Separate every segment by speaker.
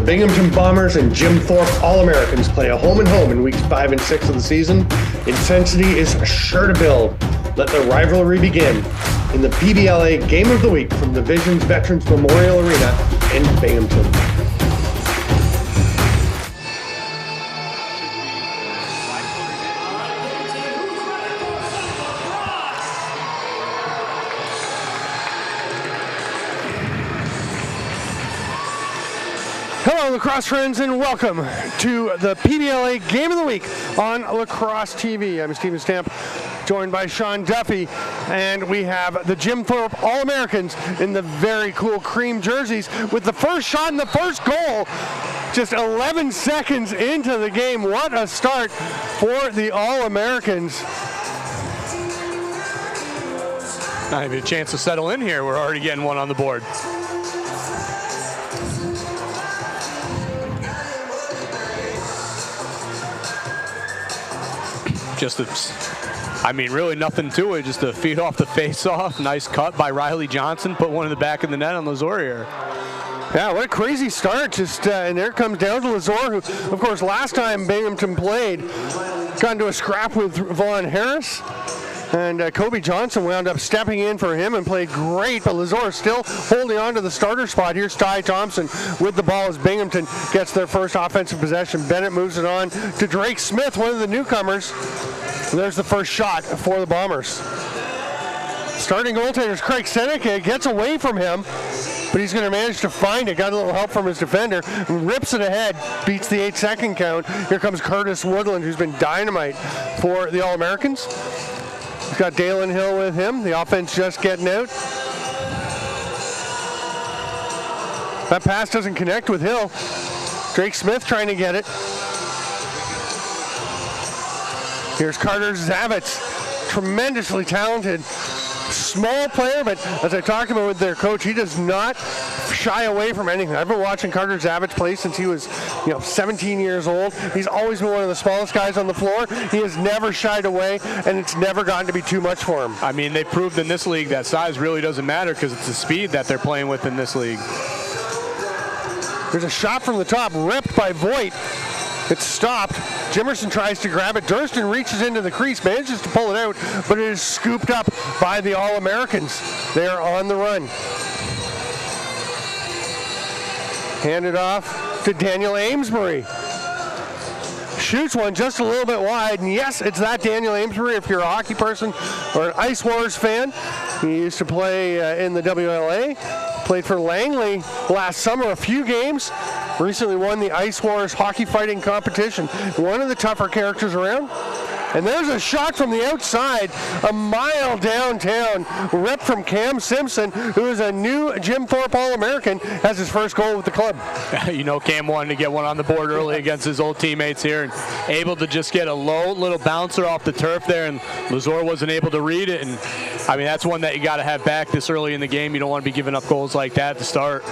Speaker 1: Binghamton Bombers and Jim Thorpe All-Americans play a home-and-home in weeks 5 and 6 of the season. Intensity is sure to build. Let the rivalry begin in the PBLA Game of the Week from the Vision's Veterans Memorial Arena in Binghamton. Hello, lacrosse friends, and welcome to the PBLA Game of the Week on Lacrosse TV. I'm Stephen Stamp, joined by Sean Duffy, and we have the Jim Thorpe All-Americans in the very cool cream jerseys with the first shot and the first goal just 11 seconds into the game. What a start for the All-Americans.
Speaker 2: Not even a chance to settle in here. We're already getting one on the board. Really nothing to it. Just a feed off the face-off. Nice cut by Riley Johnson. Put one in the back of the net on Lazor here.
Speaker 1: Yeah, what a crazy start. And there comes down to Lazor, who, of course, last time Binghamton played, got into a scrap with Vaughn Harris. And Kobe Johnson wound up stepping in for him and played great, but Lazor still holding on to the starter spot. Here's Ty Thompson with the ball as Binghamton gets their first offensive possession. Bennett moves it on to Drake Smith, one of the newcomers. And there's the first shot for the Bombers. Starting goaltender Craig Seneca gets away from him, but he's going to manage to find it. Got a little help from his defender, rips it ahead, beats the 8-second count. Here comes Curtis Woodland, who's been dynamite for the All-Americans. He's got Dalen Hill with him. The offense just getting out. That pass doesn't connect with Hill. Drake Smith trying to get it. Here's Carter Zavitz, tremendously talented, small player, but as I talked about with their coach, he does not shy away from anything. I've been watching Carter Zavitz play since he was 17 years old. He's always been one of the smallest guys on the floor. He has never shied away, and it's never gotten to be too much for him.
Speaker 2: They proved in this league that size really doesn't matter because it's the speed that they're playing with in this league.
Speaker 1: There's a shot from the top, ripped by Voigt. It's stopped. Jimerson tries to grab it. Durston reaches into the crease, manages to pull it out, but it is scooped up by the All-Americans. They are on the run. Handed off to Daniel Amesbury. Shoots one just a little bit wide, and yes, it's that Daniel Amesbury if you're a hockey person or an Ice Wars fan. He used to play in the WLA, played for Langley last summer, a few games. Recently won the Ice Wars hockey fighting competition. One of the tougher characters around. And there's a shot from the outside, a mile downtown, ripped from Cam Simpson, who is a new Jim Thorpe All-American, has his first goal with the club.
Speaker 2: Cam wanted to get one on the board early against his old teammates here, and able to just get a low little bouncer off the turf there, and Lazor wasn't able to read it. And that's one that you got to have back this early in the game. You don't want to be giving up goals like that to start.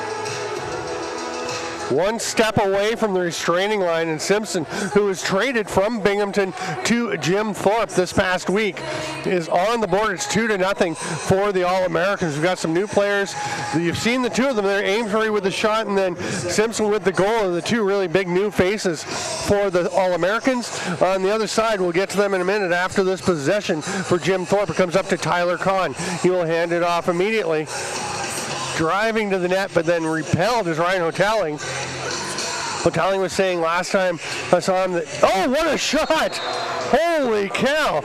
Speaker 1: One step away from the restraining line, and Simpson, who was traded from Binghamton to Jim Thorpe this past week, is on the board. It's 2-0 for the All-Americans. We've got some new players. You've seen the two of them there, Amesbury with the shot and then Simpson with the goal, are the two really big new faces for the All-Americans. On the other side, we'll get to them in a minute after this possession for Jim Thorpe. It comes up to Tyler Kahn. He will hand it off immediately. Driving to the net, but then repelled is Ryan Hotelling. Hotelling was saying last time I saw him that, oh, what a shot! Holy cow!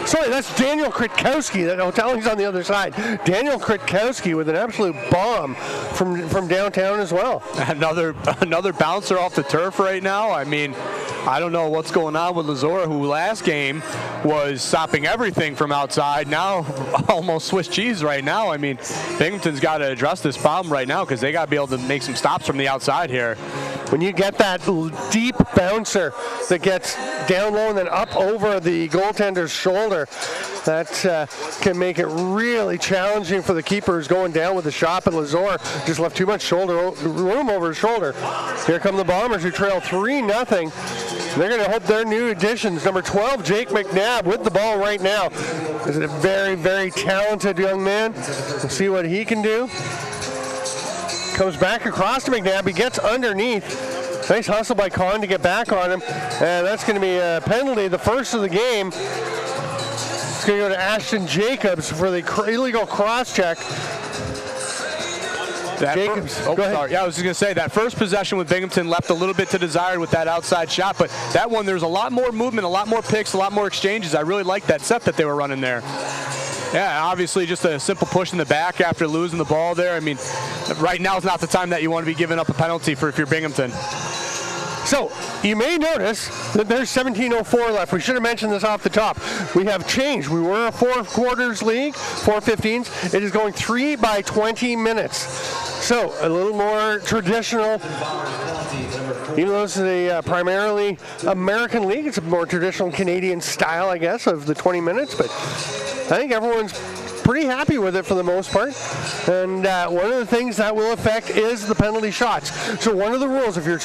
Speaker 1: Sorry, that's Daniel Kritkowski. That Hotelling's on the other side. Daniel Kritkowski with an absolute bomb from downtown as well.
Speaker 2: Another bouncer off the turf right now. I don't know what's going on with Lazor, who last game was stopping everything from outside. Now, almost Swiss cheese right now. Binghamton's got to address this problem right now because they got to be able to make some stops from the outside here.
Speaker 1: When you get that deep bouncer that gets down low and then up over the goaltender's shoulder, that can make it really challenging for the keeper who's going down with the shot, but Lazor just left too much room over his shoulder. Here come the Bombers, who trail 3-0. They're going to hope their new additions, number 12, Jake McNabb, with the ball right now. Is a very, very talented young man. We'll see what he can do. Comes back across to McNabb. He gets underneath. Nice hustle by Kahn to get back on him. And that's going to be a penalty, the first of the game. It's going to go to Ashton Jacobs for the illegal cross check. Jacobs.
Speaker 2: Sorry. Yeah, I was just going to say that first possession with Binghamton left a little bit to desire with that outside shot, but that one, there's a lot more movement, a lot more picks, a lot more exchanges. I really liked that set that they were running there. Yeah, obviously just a simple push in the back after losing the ball there. I mean, right now is not the time that you want to be giving up a penalty for if you're Binghamton.
Speaker 1: So, you may notice that there's 17:04 left. We should have mentioned this off the top. We have changed. We were a 4 quarters league, 4 15s. It is going 3 by 20 minutes. So, a little more traditional. Even though this is a primarily American league, it's a more traditional Canadian style, I guess, of the 20 minutes. But I think everyone's pretty happy with it for the most part. And one of the things that will affect is the penalty shots. So one of the rules, if you're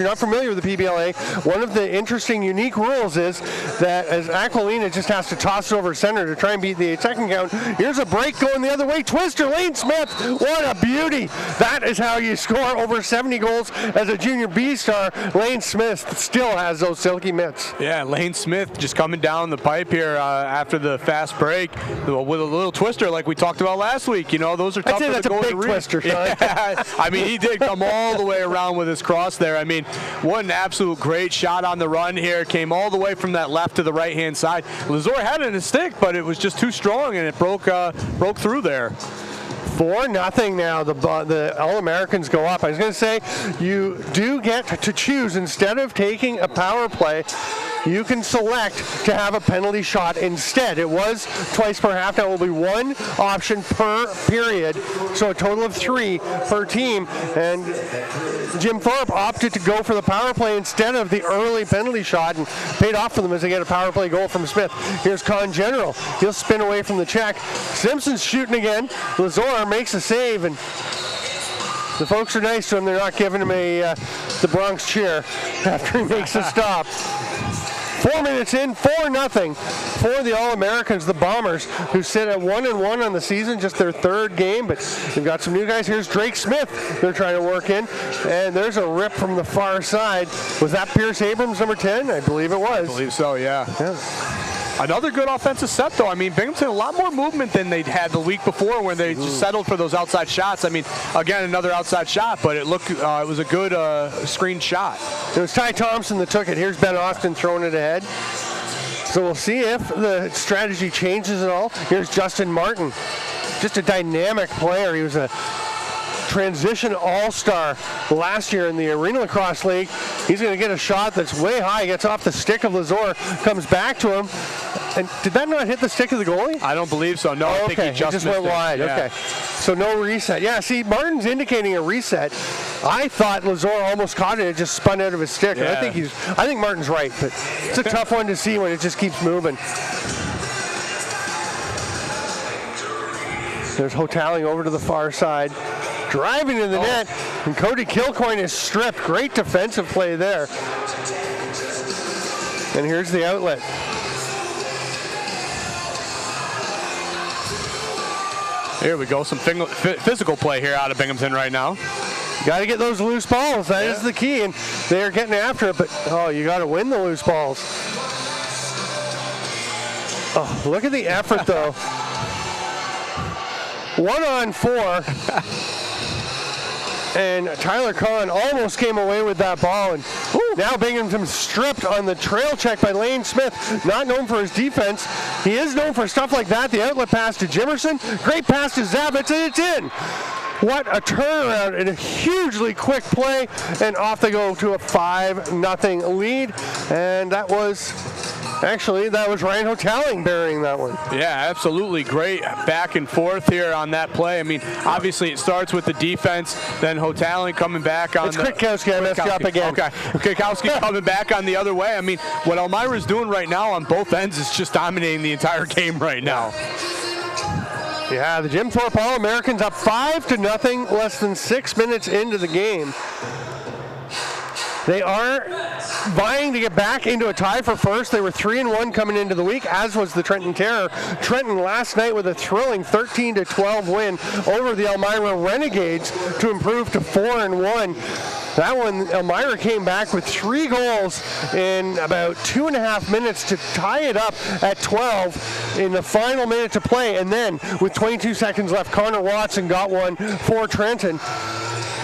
Speaker 1: not familiar with the PBLA, one of the interesting, unique rules is that as Aquilina just has to toss it over center to try and beat the second count. Here's a break going the other way. Twister, Lane Smith, what a beauty. That is how you score over 70 goals as a junior B star. Lane Smith still has those silky mitts.
Speaker 2: Yeah, Lane Smith just coming down the pipe here after the fast break with a little twister like we talked about last week. You know, those are tough to go
Speaker 1: to reach. Twister,
Speaker 2: yeah. I mean, he did come all the way around with his cross there. I mean, what an absolute great shot on the run here. Came all the way from that left to the right-hand side. Lazor had it in his stick, but it was just too strong, and it broke through there.
Speaker 1: 4-0 now. The All-Americans go up. I was going to say, you do get to choose, instead of taking a power play, you can select to have a penalty shot instead. It was twice per half. Now it will be one option per period, so a total of 3 per team. And Jim Thorpe opted to go for the power play instead of the early penalty shot, and paid off for them as they get a power play goal from Smith. Here's Con General. He'll spin away from the check. Simpson's shooting again. Lazor makes a save, and the folks are nice to him. They're not giving him the Bronx cheer after he makes a stop. 4 minutes in, 4-0 for the All-Americans, the Bombers, who sit at 1-1 on the season, just their 3rd game, but they've got some new guys. Here's Drake Smith they're trying to work in, and there's a rip from the far side. Was that Pierce Abrams, number 10? I believe it was.
Speaker 2: I believe so, yeah. Another good offensive set, though. I mean, Binghamton, a lot more movement than they'd had the week before when they just settled for those outside shots. I mean, again, another outside shot, but it was a good screen shot.
Speaker 1: It was Ty Thompson that took it. Here's Ben Austin throwing it ahead. So we'll see if the strategy changes at all. Here's Justin Martin, just a dynamic player. He was a transition all-star last year in the Arena Lacrosse League. He's going to get a shot that's way high. Gets off the stick of Lazor, comes back to him. And did that not hit the stick of the goalie?
Speaker 2: I don't believe so. No, I think he just
Speaker 1: went wide.
Speaker 2: Yeah.
Speaker 1: Okay. So no reset. Yeah, see, Martin's indicating a reset. I thought Lazor almost caught it. It just spun out of his stick.
Speaker 2: Yeah.
Speaker 1: I think Martin's right, but it's a tough one to see when it just keeps moving. There's Hotaling over to the far side. Driving to the net, and Cody Kilcoyne is stripped. Great defensive play there. And here's the outlet.
Speaker 2: Here we go, some physical play here out of Binghamton right now.
Speaker 1: Got to get those loose balls. That is the key, and they're getting after it, but you got to win the loose balls. Oh, look at the effort, though. 1-on-4. And Tyler Kahn almost came away with that ball. And now Binghamton's stripped on the trail check by Lane Smith. Not known for his defense. He is known for stuff like that. The outlet pass to Jimerson. Great pass to Zabitz, and it's in. What a turnaround and a hugely quick play. And off they go to a 5-0 lead. And that was Ryan Hotaling burying that one.
Speaker 2: Yeah, absolutely. Great back and forth here on that play. I mean, obviously it starts with the defense, then Hotaling coming back on
Speaker 1: Kwiatkowski. I messed you up again.
Speaker 2: Okay. Kwiatkowski coming back on the other way. I mean, what Elmira's doing right now on both ends is just dominating the entire game right now.
Speaker 1: Yeah, the Jim Thorpe All-Americans up 5-0, less than 6 minutes into the game. They are vying to get back into a tie for first. They were 3-1 coming into the week, as was the Trenton Terror. Trenton last night with a thrilling 13-12 win over the Elmira Renegades to improve to 4-1. That one, Elmira came back with 3 goals in about 2.5 minutes to tie it up at 12 in the final minute to play. And then, with 22 seconds left, Connor Watson got one for Trenton.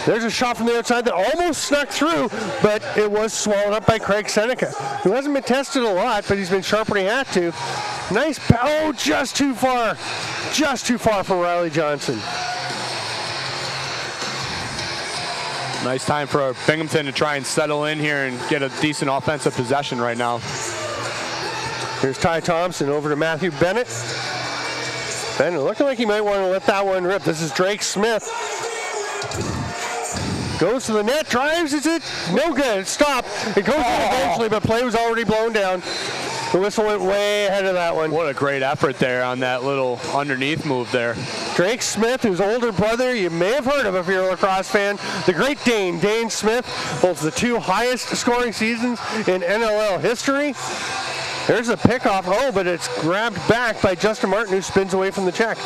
Speaker 1: There's a shot from the outside that almost snuck through, but it was swallowed up by Craig Seneca, who hasn't been tested a lot, but he's been sharp when he had to. Nice, oh, just too far for Riley Johnson.
Speaker 2: Nice time for Binghamton to try and settle in here and get a decent offensive possession right now.
Speaker 1: Here's Ty Thompson over to Matthew Bennett. Bennett looking like he might want to let that one rip. This is Drake Smith. Goes to the net, drives, is it? No good, stop. It goes in eventually, but play was already blown down. The whistle went way ahead of that one.
Speaker 2: What a great effort there on that little underneath move there.
Speaker 1: Drake Smith, whose older brother you may have heard of if you're a lacrosse fan, the Great Dane, Dane Smith, holds the 2 highest scoring seasons in NLL history. There's a pickoff, but it's grabbed back by Justin Martin, who spins away from the check.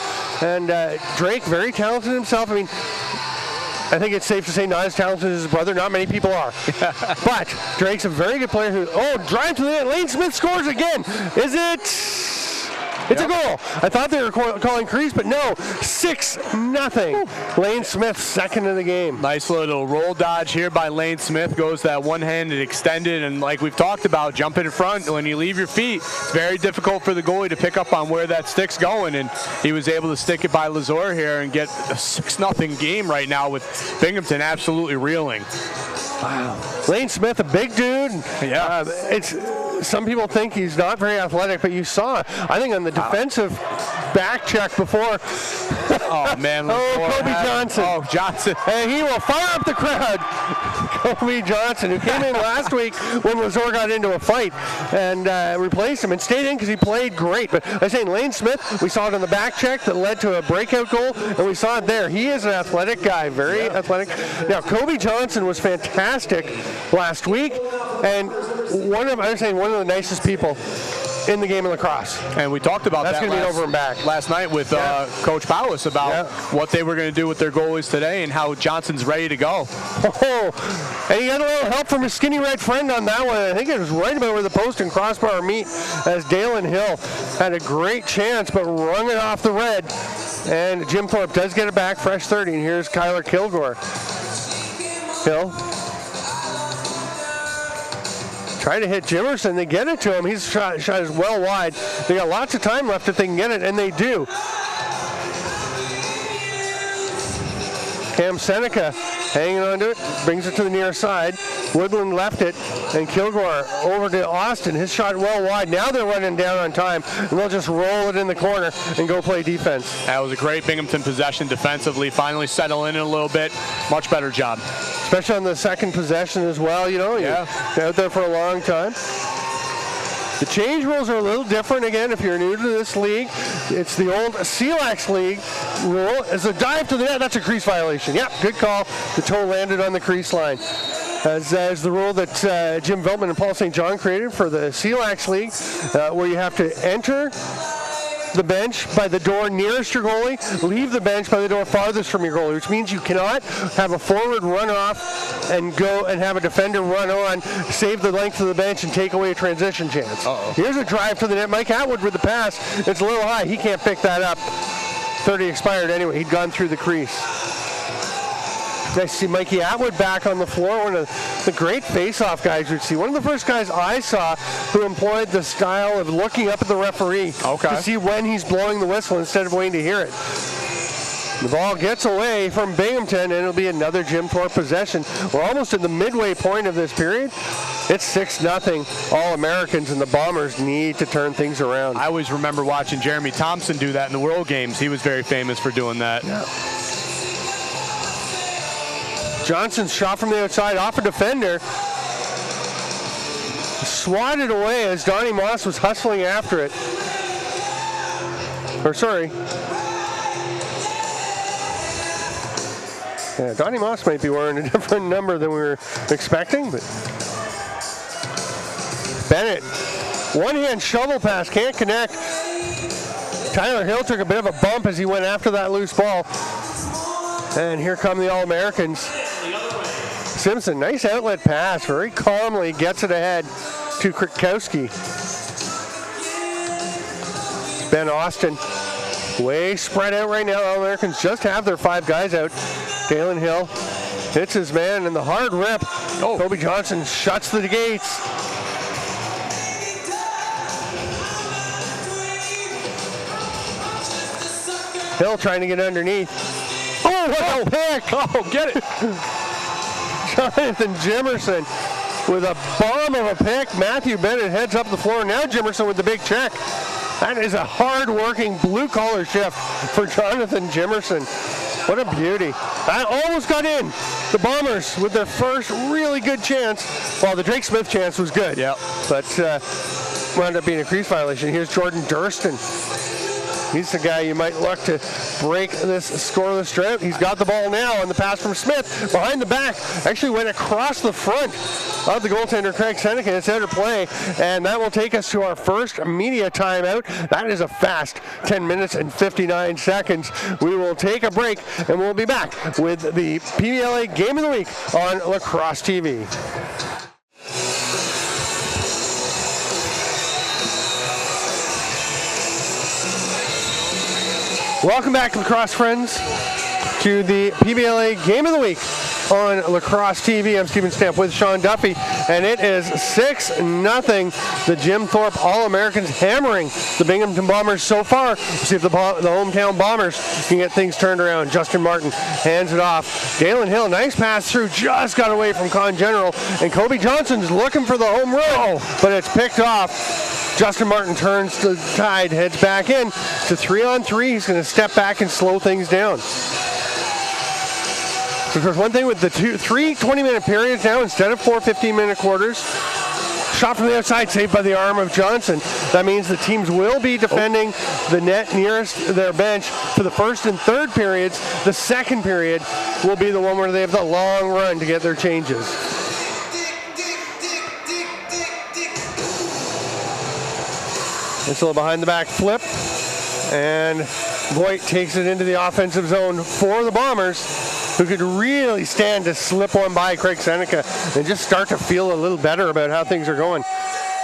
Speaker 1: And Drake, very talented himself. I mean, I think it's safe to say not as talented as his brother. Not many people are. But Drake's a very good player who, drive to the net. Lane Smith scores again. Is it? It's a goal. I thought they were calling crease, but no. 6-0. Lane Smith, second of the game.
Speaker 2: Nice little roll dodge here by Lane Smith. Goes that one-handed extended, and like we've talked about, jumping in front. When you leave your feet, it's very difficult for the goalie to pick up on where that stick's going, and he was able to stick it by Lazor here and get a 6-0 game right now with Binghamton absolutely reeling.
Speaker 1: Wow. Lane Smith, a big dude.
Speaker 2: Yeah.
Speaker 1: Some people think he's not very athletic, but you saw, I think, on the defensive back check before.
Speaker 2: Oh, man.
Speaker 1: Kobe Johnson.
Speaker 2: Oh, Johnson.
Speaker 1: And he will fire up the crowd. Kobe Johnson, who came in last week when Lazor got into a fight and replaced him and stayed in because he played great. But I was saying, Lane Smith, we saw it on the back check that led to a breakout goal, and we saw it there. He is an athletic guy, very athletic. Now, Kobe Johnson was fantastic last week, and one of the nicest people in the game of lacrosse.
Speaker 2: And we talked about
Speaker 1: that over and back
Speaker 2: last night with Coach Powis about what they were going to do with their goalies today and how Johnson's ready to go.
Speaker 1: And he got a little help from his skinny red friend on that one. I think it was right about where the post and crossbar meet, as Dalen Hill had a great chance but wrung it off the red. And Jim Thorpe does get it back, fresh 30. And here's Kyler Kilgore. Hill. Try to hit Jimerson. They get it to him. His shot is well wide. They got lots of time left if they can get it, and they do. Cam Seneca hanging on to it, brings it to the near side. Woodland left it, and Kilgore over to Austin. His shot well wide. Now they're running down on time, and they'll just roll it in the corner and go play defense.
Speaker 2: That was a great Binghamton possession defensively. Finally settle in a little bit. Much better job.
Speaker 1: Especially on the second possession as well, you're out there for a long time. The change rules are a little different again if you're new to this league. It's the old CLAX league rule. As a dive to the net, that's a crease violation. Yep, good call. The toe landed on the crease line. As the rule that Jim Veltman and Paul St. John created for the CLAX league, where you have to enter the bench by the door nearest your goalie, leave the bench by the door farthest from your goalie, which means you cannot have a forward run off and go and have a defender run on, save the length of the bench, and take away a transition chance. Here's a drive to the net. Mike Atwood with the pass. It's a little high. He can't pick that up. 30 expired anyway. He'd gone through the crease. Nice to see Mikey Atwood back on the floor. One of the great face-off guys you'd see. One of the first guys I saw who employed the style of looking up at the referee to see when he's blowing the whistle instead of waiting to hear it. The ball gets away from Binghamton, and it'll be another Jim Thorpe possession. We're almost at the midway point of this period. It's 6-0 All-Americans, and the Bombers need to turn things around.
Speaker 2: I always remember watching Jeremy Thompson do that in the World Games. He was very famous for doing that.
Speaker 1: Yeah. Johnson's shot from the outside off a defender. Swatted away as Donnie Moss was hustling after it. Yeah, Donnie Moss might be wearing a different number than we were expecting, but Bennett, one-hand shovel pass, can't connect. Tyler Hill took a bit of a bump as he went after that loose ball. And here come the All-Americans. Simpson, nice outlet pass, very calmly gets it ahead to Krakowski. Ben Austin, way spread out right now. All-Americans just have their 5 guys out. Dalen Hill hits his man, and the hard rip. Kobe Johnson shuts the gates. Hill trying to get underneath. Oh, what a pick!
Speaker 2: Oh, get it!
Speaker 1: Jonathan Jimerson with a bomb of a pick. Matthew Bennett heads up the floor. Now Jimerson with the big check. That is a hard-working blue-collar shift for Jonathan Jimerson. What a beauty. That almost got in. The Bombers with their first really good chance. Well, the Drake Smith chance was good.
Speaker 2: Yeah.
Speaker 1: But wound up being a crease violation. Here's Jordan Durston. He's the guy you might look to break this scoreless drought. He's got the ball now on the pass from Smith. Behind the back, actually went across the front of the goaltender, Craig Seneca. It's out of play, and that will take us to our first media timeout. That is a fast 10 minutes and 59 seconds. We will take a break, and we'll be back with the PBLA Game of the Week on Lacrosse TV. Welcome back, lacrosse friends, to the PBLA Game of the Week on Lacrosse TV. I'm Stephen Stamp with Sean Duffy, and it is 6-0. The Jim Thorpe All-Americans hammering the Binghamton Bombers so far. We'll see if the hometown Bombers can get things turned around. Justin Martin hands it off. Dalen Hill, nice pass through, just got away from Con General, and Kobe Johnson's looking for the home run, but it's picked off. Justin Martin turns the tide, heads back in to 3-on-3. He's going to step back and slow things down. So there's one thing with the 3 20-minute periods now instead of 4 15-minute quarters. Shot from the outside, saved by the arm of Johnson. That means the teams will be defending the net nearest their bench for the first and third periods. The second period will be the one where they have the long run to get their changes. This little behind the back flip, and Voigt takes it into the offensive zone for the Bombers, who could really stand to slip one by Craig Seneca and just start to feel a little better about how things are going.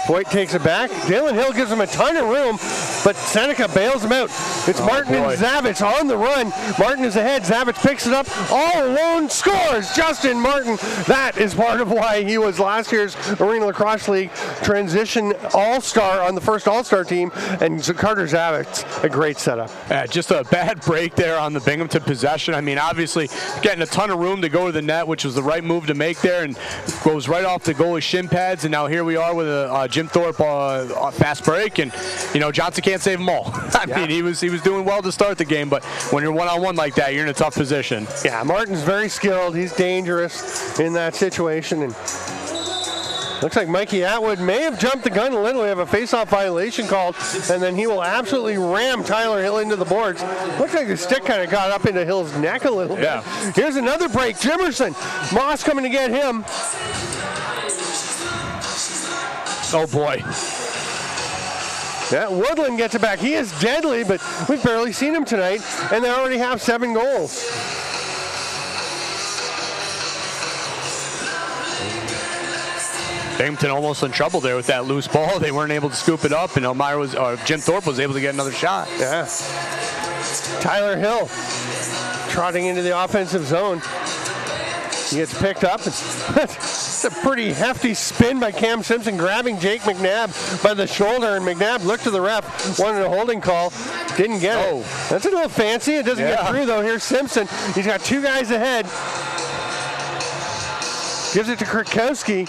Speaker 1: Voigt takes it back. Dalen Hill gives him a ton of room, but Seneca bails him out. It's Martin and Zavitz on the run. Martin is ahead. Zavitz picks it up all alone, scores. Justin Martin. That is part of why he was last year's Arena Lacrosse League transition all-star on the first all-star team. And Carter Zavitz, a great setup.
Speaker 2: Just a bad break there on the Binghamton possession. I mean, obviously getting a ton of room to go to the net, which was the right move to make there, and goes right off the goalie's shin pads. And now here we are with a Jim Thorpe fast break, and Johnson can't save them all. I mean, he was doing well to start the game, but when you're one-on-one like that, you're in a tough position.
Speaker 1: Yeah, Martin's very skilled. He's dangerous in that situation, and looks like Mikey Atwood may have jumped the gun a little. We have a face-off violation called, and then he will absolutely ram Tyler Hill into the boards. Looks like the stick kind of got up into Hill's neck a little bit. Here's another break. Jimerson. Moss coming to get him.
Speaker 2: Oh, boy.
Speaker 1: Yeah, Woodland gets it back. He is deadly, but we've barely seen him tonight, and they already have 7 goals.
Speaker 2: Binghamton almost in trouble there with that loose ball. They weren't able to scoop it up, and Jim Thorpe was able to get another shot.
Speaker 1: Yeah. Tyler Hill trotting into the offensive zone. He gets picked up. It's a pretty hefty spin by Cam Simpson, grabbing Jake McNabb by the shoulder, and McNabb looked to the ref, wanted a holding call, didn't get it. That's a little fancy. It doesn't get through, though. Here's Simpson. He's got 2 guys ahead. Gives it to Krakowski.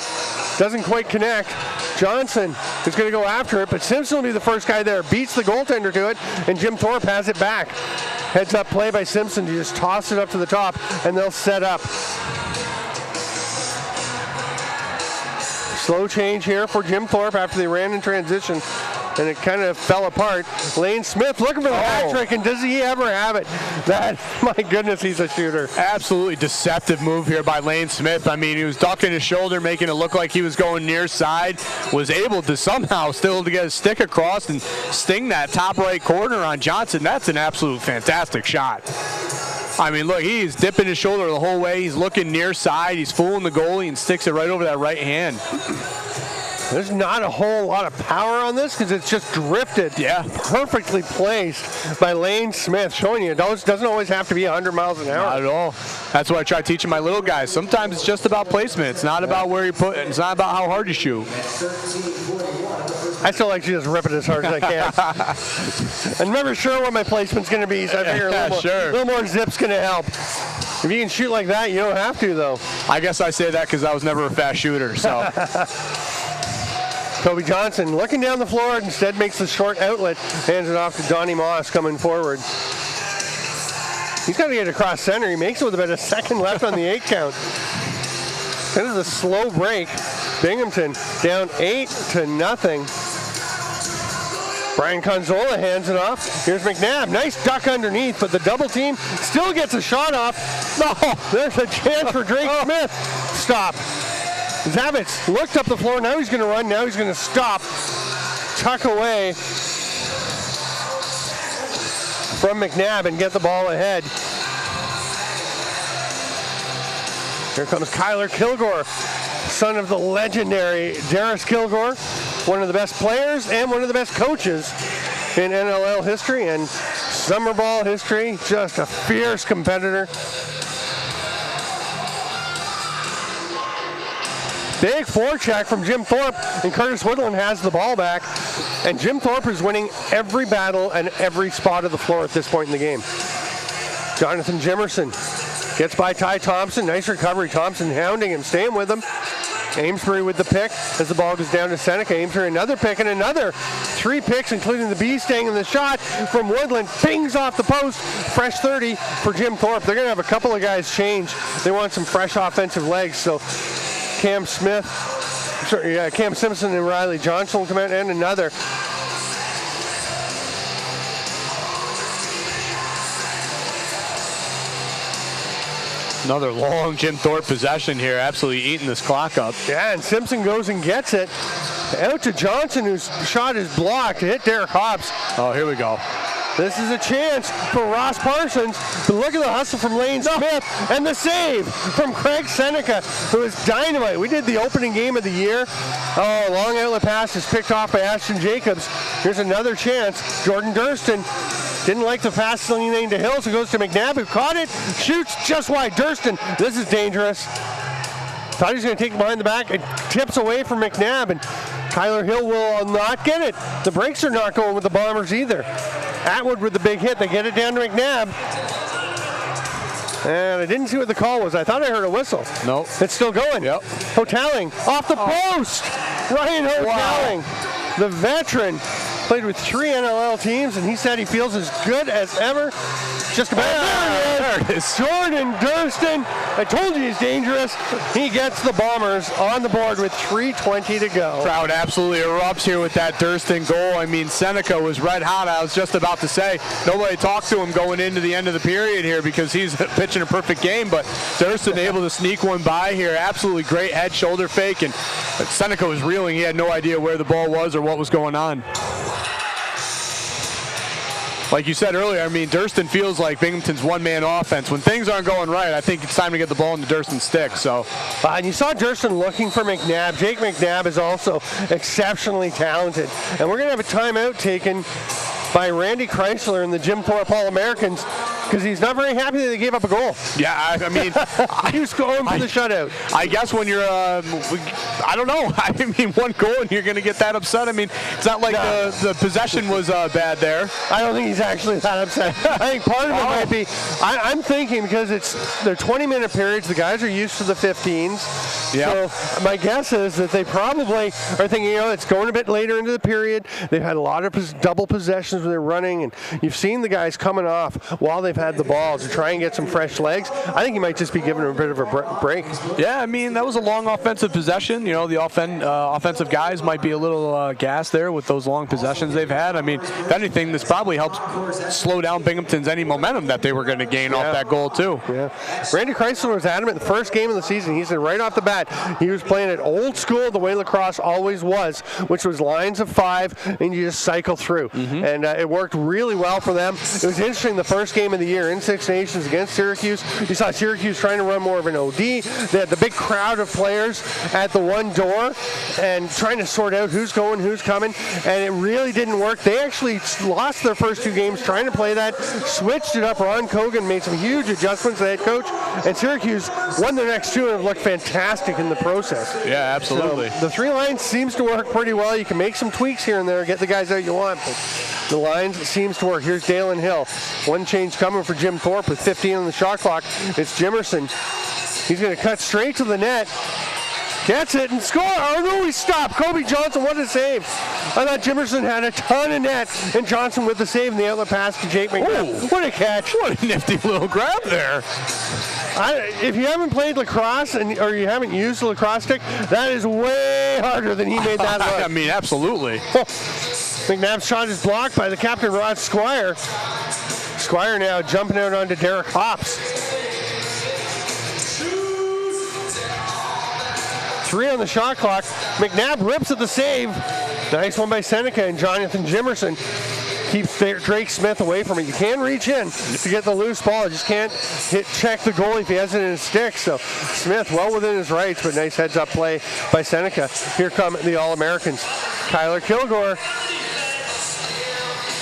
Speaker 1: Doesn't quite connect. Johnson is going to go after it, but Simpson will be the first guy there. Beats the goaltender to it, and Jim Thorpe has it back. Heads up play by Simpson to just toss it up to the top, and they'll set up. Slow change here for Jim Thorpe after they ran in transition. and it kind of fell apart. Lane Smith looking for the hat trick, and does he ever have it? That, my goodness, he's a shooter.
Speaker 2: Absolutely deceptive move here by Lane Smith. I mean, he was ducking his shoulder, making it look like he was going near side, was able to somehow still to get his stick across and sting that top right corner on Johnson. That's an absolute fantastic shot. I mean, look, he's dipping his shoulder the whole way. He's looking near side. He's fooling the goalie and sticks it right over that right hand.
Speaker 1: There's not a whole lot of power on this because it's just drifted.
Speaker 2: Yeah.
Speaker 1: Perfectly placed by Lane Smith, showing you it doesn't always have to be 100 miles an hour.
Speaker 2: Not at all. That's what I try teaching my little guys. Sometimes it's just about placement. It's not about where you put it. It's not about how hard you shoot.
Speaker 1: I still like to just rip it as hard as I can. I'm never sure what my placement's going to be, so I figure a little more zip's going to help. If you can shoot like that, you don't have to, though.
Speaker 2: I guess I say that because I was never a fast shooter. So.
Speaker 1: Toby Johnson looking down the floor, instead makes the short outlet, hands it off to Donnie Moss coming forward. He's got to get across center. He makes it with about a second left on the 8 count. That is a slow break. Binghamton down 8-0. Brian Conzola hands it off. Here's McNabb. Nice duck underneath, but the double team still gets a shot off. No, there's a chance for Drake Smith. Stop. Zavitz looked up the floor. Now he's going to run. Now he's going to stop. Tuck away from McNabb and get the ball ahead. Here comes Kyler Kilgore, son of the legendary Darius Kilgore, one of the best players and one of the best coaches in NLL history and summer ball history. Just a fierce competitor. Big forecheck from Jim Thorpe, and Curtis Woodland has the ball back. And Jim Thorpe is winning every battle and every spot of the floor at this point in the game. Jonathan Jimerson gets by Ty Thompson. Nice recovery. Thompson hounding him, staying with him. Amesbury with the pick as the ball goes down to Seneca. Amesbury another pick and another 3 picks, including the bee sting, and the shot from Woodland pings off the post. Fresh 30 for Jim Thorpe. They're going to have a couple of guys change. They want some fresh offensive legs, so Cam Simpson and Riley Johnson will come out, and another.
Speaker 2: Another long Jim Thorpe possession here, absolutely eating this clock up.
Speaker 1: Yeah, and Simpson goes and gets it. Out to Johnson, whose shot is blocked. Hit Derek Hobbs.
Speaker 2: Oh, here we go.
Speaker 1: This is a chance for Ross Parsons. But look at the hustle from Lane Smith and the save from Craig Seneca, who is dynamite. We did the opening game of the year. Oh, long outlet pass is picked off by Ashton Jacobs. Here's another chance. Jordan Durston didn't like the fast lane to Hill, so goes to McNabb, who caught it, shoots just wide. Durston, this is dangerous. Thought he was going to take it behind the back. It tips away from McNabb, and Kyler Hill will not get it. The brakes are not going with the Bombers either. Atwood with the big hit. They get it down to McNabb. And I didn't see what the call was. I thought I heard a whistle.
Speaker 2: Nope.
Speaker 1: It's still going.
Speaker 2: Yep.
Speaker 1: Hotelling off the post. Ryan Hotelling, the veteran, played with 3 NLL teams, and he said he feels as good as ever. Just about there it is. Jordan Durston. I told you he's dangerous. He gets the Bombers on the board with 3:20 to go.
Speaker 2: Crowd absolutely erupts here with that Durston goal. I mean, Seneca was red hot. I was just about to say, nobody talked to him going into the end of the period here because he's pitching a perfect game, but Durston able to sneak one by here. Absolutely great head shoulder fake, and Seneca was reeling. He had no idea where the ball was or what was going on. Like you said earlier, I mean, Durston feels like Binghamton's one-man offense. When things aren't going right, I think it's time to get the ball into Durston's stick. So,
Speaker 1: and you saw Durston looking for McNabb. Jake McNabb is also exceptionally talented. And we're going to have a timeout taken by Randy Chrysler and the Jim Thorpe All-Americans because he's not very happy that they gave up a goal.
Speaker 2: Yeah, I mean,
Speaker 1: he was going for the shutout.
Speaker 2: I guess when you're, I don't know. I mean, one goal and you're going to get that upset. I mean, it's not like the possession was bad there.
Speaker 1: I don't think he's actually that upset. I think part of it might be, I'm thinking because they're 20-minute periods. The guys are used to the 15s.
Speaker 2: Yeah.
Speaker 1: So my guess is that they probably are thinking, it's going a bit later into the period. They've had a lot of double possessions when they're running, and you've seen the guys coming off while they've had the ball to try and get some fresh legs. I think you might just be giving them a bit of a break.
Speaker 2: Yeah, I mean, that was a long offensive possession. The offensive guys might be a little gassed there with those long possessions they've had. I mean, if anything, this probably helps slow down Binghamton's any momentum that they were going to gain off that goal, too.
Speaker 1: Yeah. Randy Chrysler was adamant the first game of the season. He said right off the bat he was playing it old school, the way lacrosse always was, which was lines of 5 and you just cycle through. And it worked really well for them. It was interesting, the first game of the year in Six Nations against Syracuse. You saw Syracuse trying to run more of an OD. They had the big crowd of players at the one door and trying to sort out who's going, who's coming, and it really didn't work. They actually lost their first 2 games trying to play that, switched it up. Ron Cogan made some huge adjustments, the head coach, and Syracuse won their next 2 and have looked fantastic in the process.
Speaker 2: Yeah, absolutely.
Speaker 1: So the 3 lines seems to work pretty well. You can make some tweaks here and there, get the guys out you want, but the lines seems to work. Here's Dalen Hill. One change coming for Jim Thorpe with 15 on the shot clock. It's Jimerson. He's going to cut straight to the net. Gets it and score. Oh no, he stopped. Kobe Johnson, what a save. I thought Jimerson had a ton of net, and Johnson with the save and the outlet pass to Jake McNabb. What a catch.
Speaker 2: What a nifty little grab there.
Speaker 1: If you haven't played lacrosse or you haven't used the lacrosse stick, that is way harder than he made that look.
Speaker 2: I mean, absolutely.
Speaker 1: McNabb's shot is blocked by the captain, Rod Squire. Squire now jumping out onto Derek Hops. 3 on the shot clock. McNabb rips at the save. Nice one by Seneca, and Jonathan Jimerson keeps Drake Smith away from it. You can reach in to get the loose ball. You just can't check the goalie if he has it in his stick. So Smith well within his rights, but nice heads-up play by Seneca. Here come the All-Americans. Kyler Kilgore.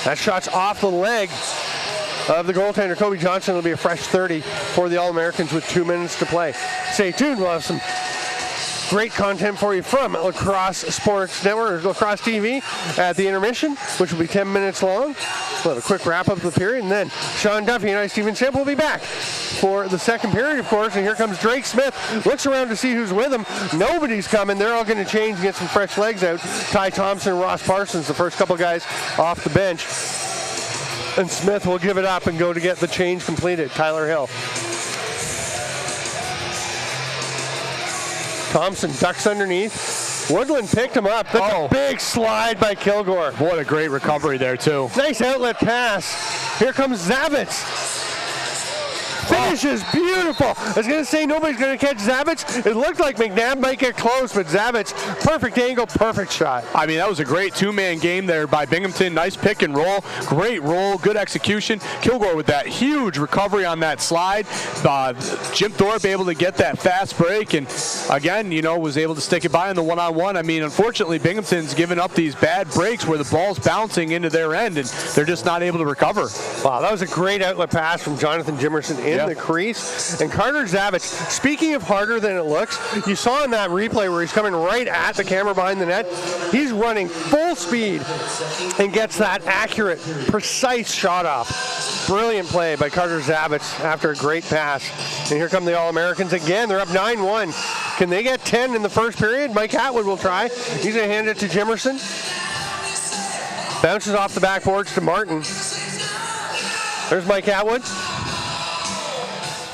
Speaker 1: That shot's off the leg of the goaltender, Kobe Johnson. It'll be a fresh 30 for the All-Americans with 2 minutes to play. Stay tuned. We'll have some great content for you from Lacrosse Sports Network, or Lacrosse TV, at the intermission, which will be 10 minutes long. We'll have a quick wrap-up of the period, and then Sean Duffy and I, Stephen Sample, will be back for the second period, of course. And here comes Drake Smith. Looks around to see who's with him. Nobody's coming. They're all going to change and get some fresh legs out. Ty Thompson and Ross Parsons, the first couple guys off the bench. And Smith will give it up and go to get the change completed. Tyler Hill. Thompson ducks underneath. Woodland picked him up. That's a big slide by Kilgore.
Speaker 2: What a great recovery there, too.
Speaker 1: Nice outlet pass. Here comes Zavitz. Finishes beautiful. I was going to say nobody's going to catch Zavitz. It looked like McNabb might get close, but Zavitz, perfect angle, perfect shot.
Speaker 2: I mean, that was a great 2-man game there by Binghamton. Nice pick and roll. Great roll. Good execution. Kilgore with that huge recovery on that slide. Jim Thorpe able to get that fast break, and again, was able to stick it by in the one-on-one. I mean, unfortunately, Binghamton's given up these bad breaks where the ball's bouncing into their end, and they're just not able to recover.
Speaker 1: Wow, that was a great outlet pass from Jonathan Jimerson in the crease. And Carter Zavitz, speaking of harder than it looks, you saw in that replay where he's coming right at the camera behind the net. He's running full speed and gets that accurate, precise shot off. Brilliant play by Carter Zavitz after a great pass. And here come the All-Americans again. They're up 9-1. Can they get 10 in the first period? Mike Atwood will try. He's going to hand it to Jimerson. Bounces off the backboards to Martin. There's Mike Atwood.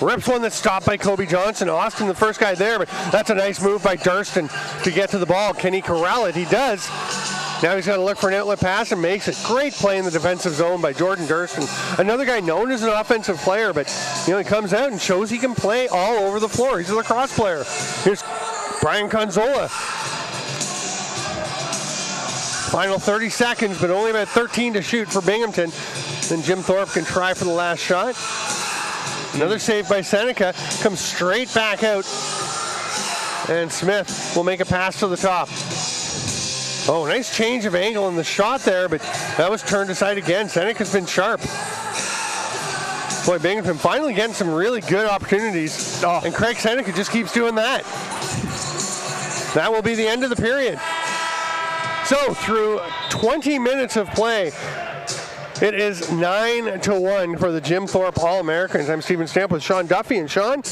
Speaker 1: Rips one that's stopped by Kobe Johnson. Austin, the first guy there, but that's a nice move by Durston to get to the ball. Can he corral it? He does. Now he's got to look for an outlet pass and makes it. Great play in the defensive zone by Jordan Durston. Another guy known as an offensive player, but he comes out and shows he can play all over the floor. He's a lacrosse player. Here's Brian Conzola. Final 30 seconds, but only about 13 to shoot for Binghamton. Then Jim Thorpe can try for the last shot. Another save by Seneca. Comes straight back out. And Smith will make a pass to the top. Oh, nice change of angle in the shot there, but that was turned aside again. Seneca's been sharp. Boy, Binghamton finally getting some really good opportunities. And Craig Seneca just keeps doing that. That will be the end of the period. So through 20 minutes of play, it is 9-1 for the Jim Thorpe All-Americans. I'm Stephen Stamp with Sean Duffy. And Sean,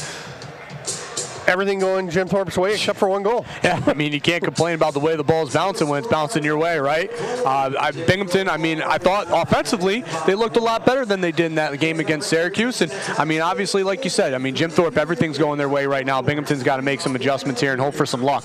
Speaker 1: everything going Jim Thorpe's way except for one goal.
Speaker 2: Yeah, I mean, you can't complain about the way the ball's bouncing when it's bouncing your way, right? Binghamton, I mean, I thought offensively they looked a lot better than they did in that game against Syracuse. And, I mean, obviously, like you said, I mean, Jim Thorpe, everything's going their way right now. Binghamton's got to make some adjustments here and hope for some luck.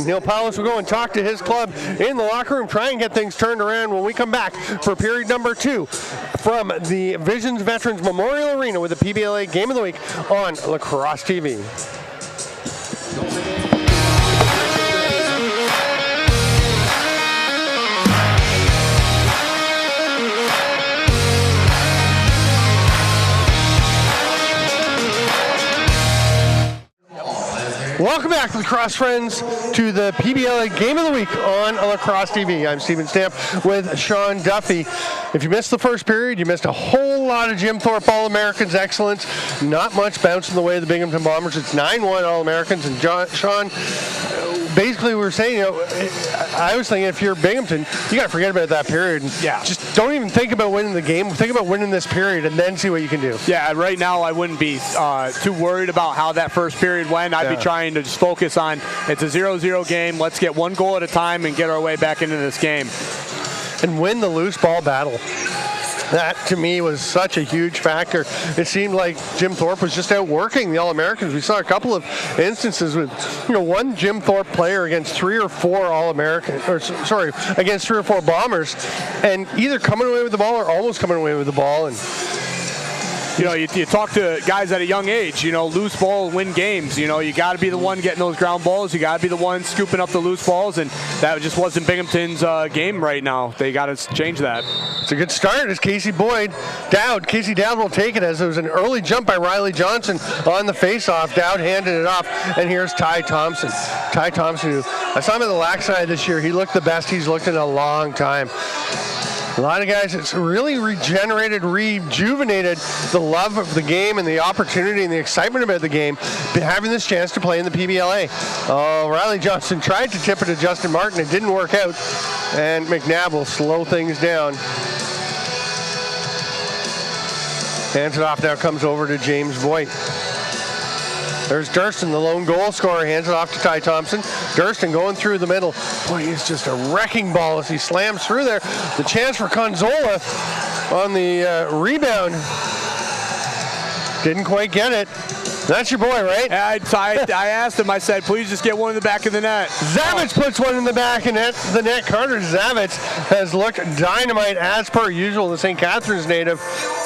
Speaker 1: Neil Powers will go and talk to his club in the locker room, try and get things turned around when we come back for period number 2 from the Visions Veterans Memorial Arena with the PBLA Game of the Week on Lacrosse TV. Welcome back to Lacrosse Friends to the PBLA Game of the Week on Lacrosse TV. I'm Stephen Stamp with Sean Duffy. If you missed the first period, you missed a whole lot of Jim Thorpe All-Americans excellence. Not much bouncing the way of the Binghamton Bombers. It's 9-1 All-Americans. And Sean, basically we were saying, I was thinking if you're Binghamton, you got to forget about that period. And just don't even think about winning the game. Think about winning this period and then see what you can do.
Speaker 2: Yeah, right now I wouldn't be too worried about how that first period went. I'd be trying to just focus on it's a 0-0 game. Let's get one goal at a time and get our way back into this game.
Speaker 1: And win the loose ball battle. That, to me, was such a huge factor. It seemed like Jim Thorpe was just outworking the All-Americans. We saw a couple of instances with, one Jim Thorpe player against 3 or 4 All-American, against 3 or 4 Bombers, and either coming away with the ball or almost coming away with the ball. And
Speaker 2: you talk to guys at a young age, loose ball win games. You got to be the one getting those ground balls. You got to be the one scooping up the loose balls, and that just wasn't Binghamton's game right now. They got to change that.
Speaker 1: It's a good start as Casey Dowd will take it as there was an early jump by Riley Johnson on the faceoff. Dowd handed it off, and here's Ty Thompson. Ty Thompson, who I saw him at the LAC side this year. He looked the best he's looked in a long time. A lot of guys, it's really rejuvenated the love of the game and the opportunity and the excitement about the game, having this chance to play in the PBLA. Riley Johnson tried to tip it to Justin Martin. It didn't work out, and McNabb will slow things down. Hands it off now, comes over to James Voigt. There's Durston, the lone goal scorer, hands it off to Ty Thompson. Durston going through the middle. Boy, he's just a wrecking ball as he slams through there. The chance for Conzola on the rebound. Didn't quite get it. That's your boy, right?
Speaker 2: I asked him, I said, please just get one in the back of the net.
Speaker 1: Zavitz puts one in the back of the net. Carter Zavitz has looked dynamite as per usual. The St. Catharines native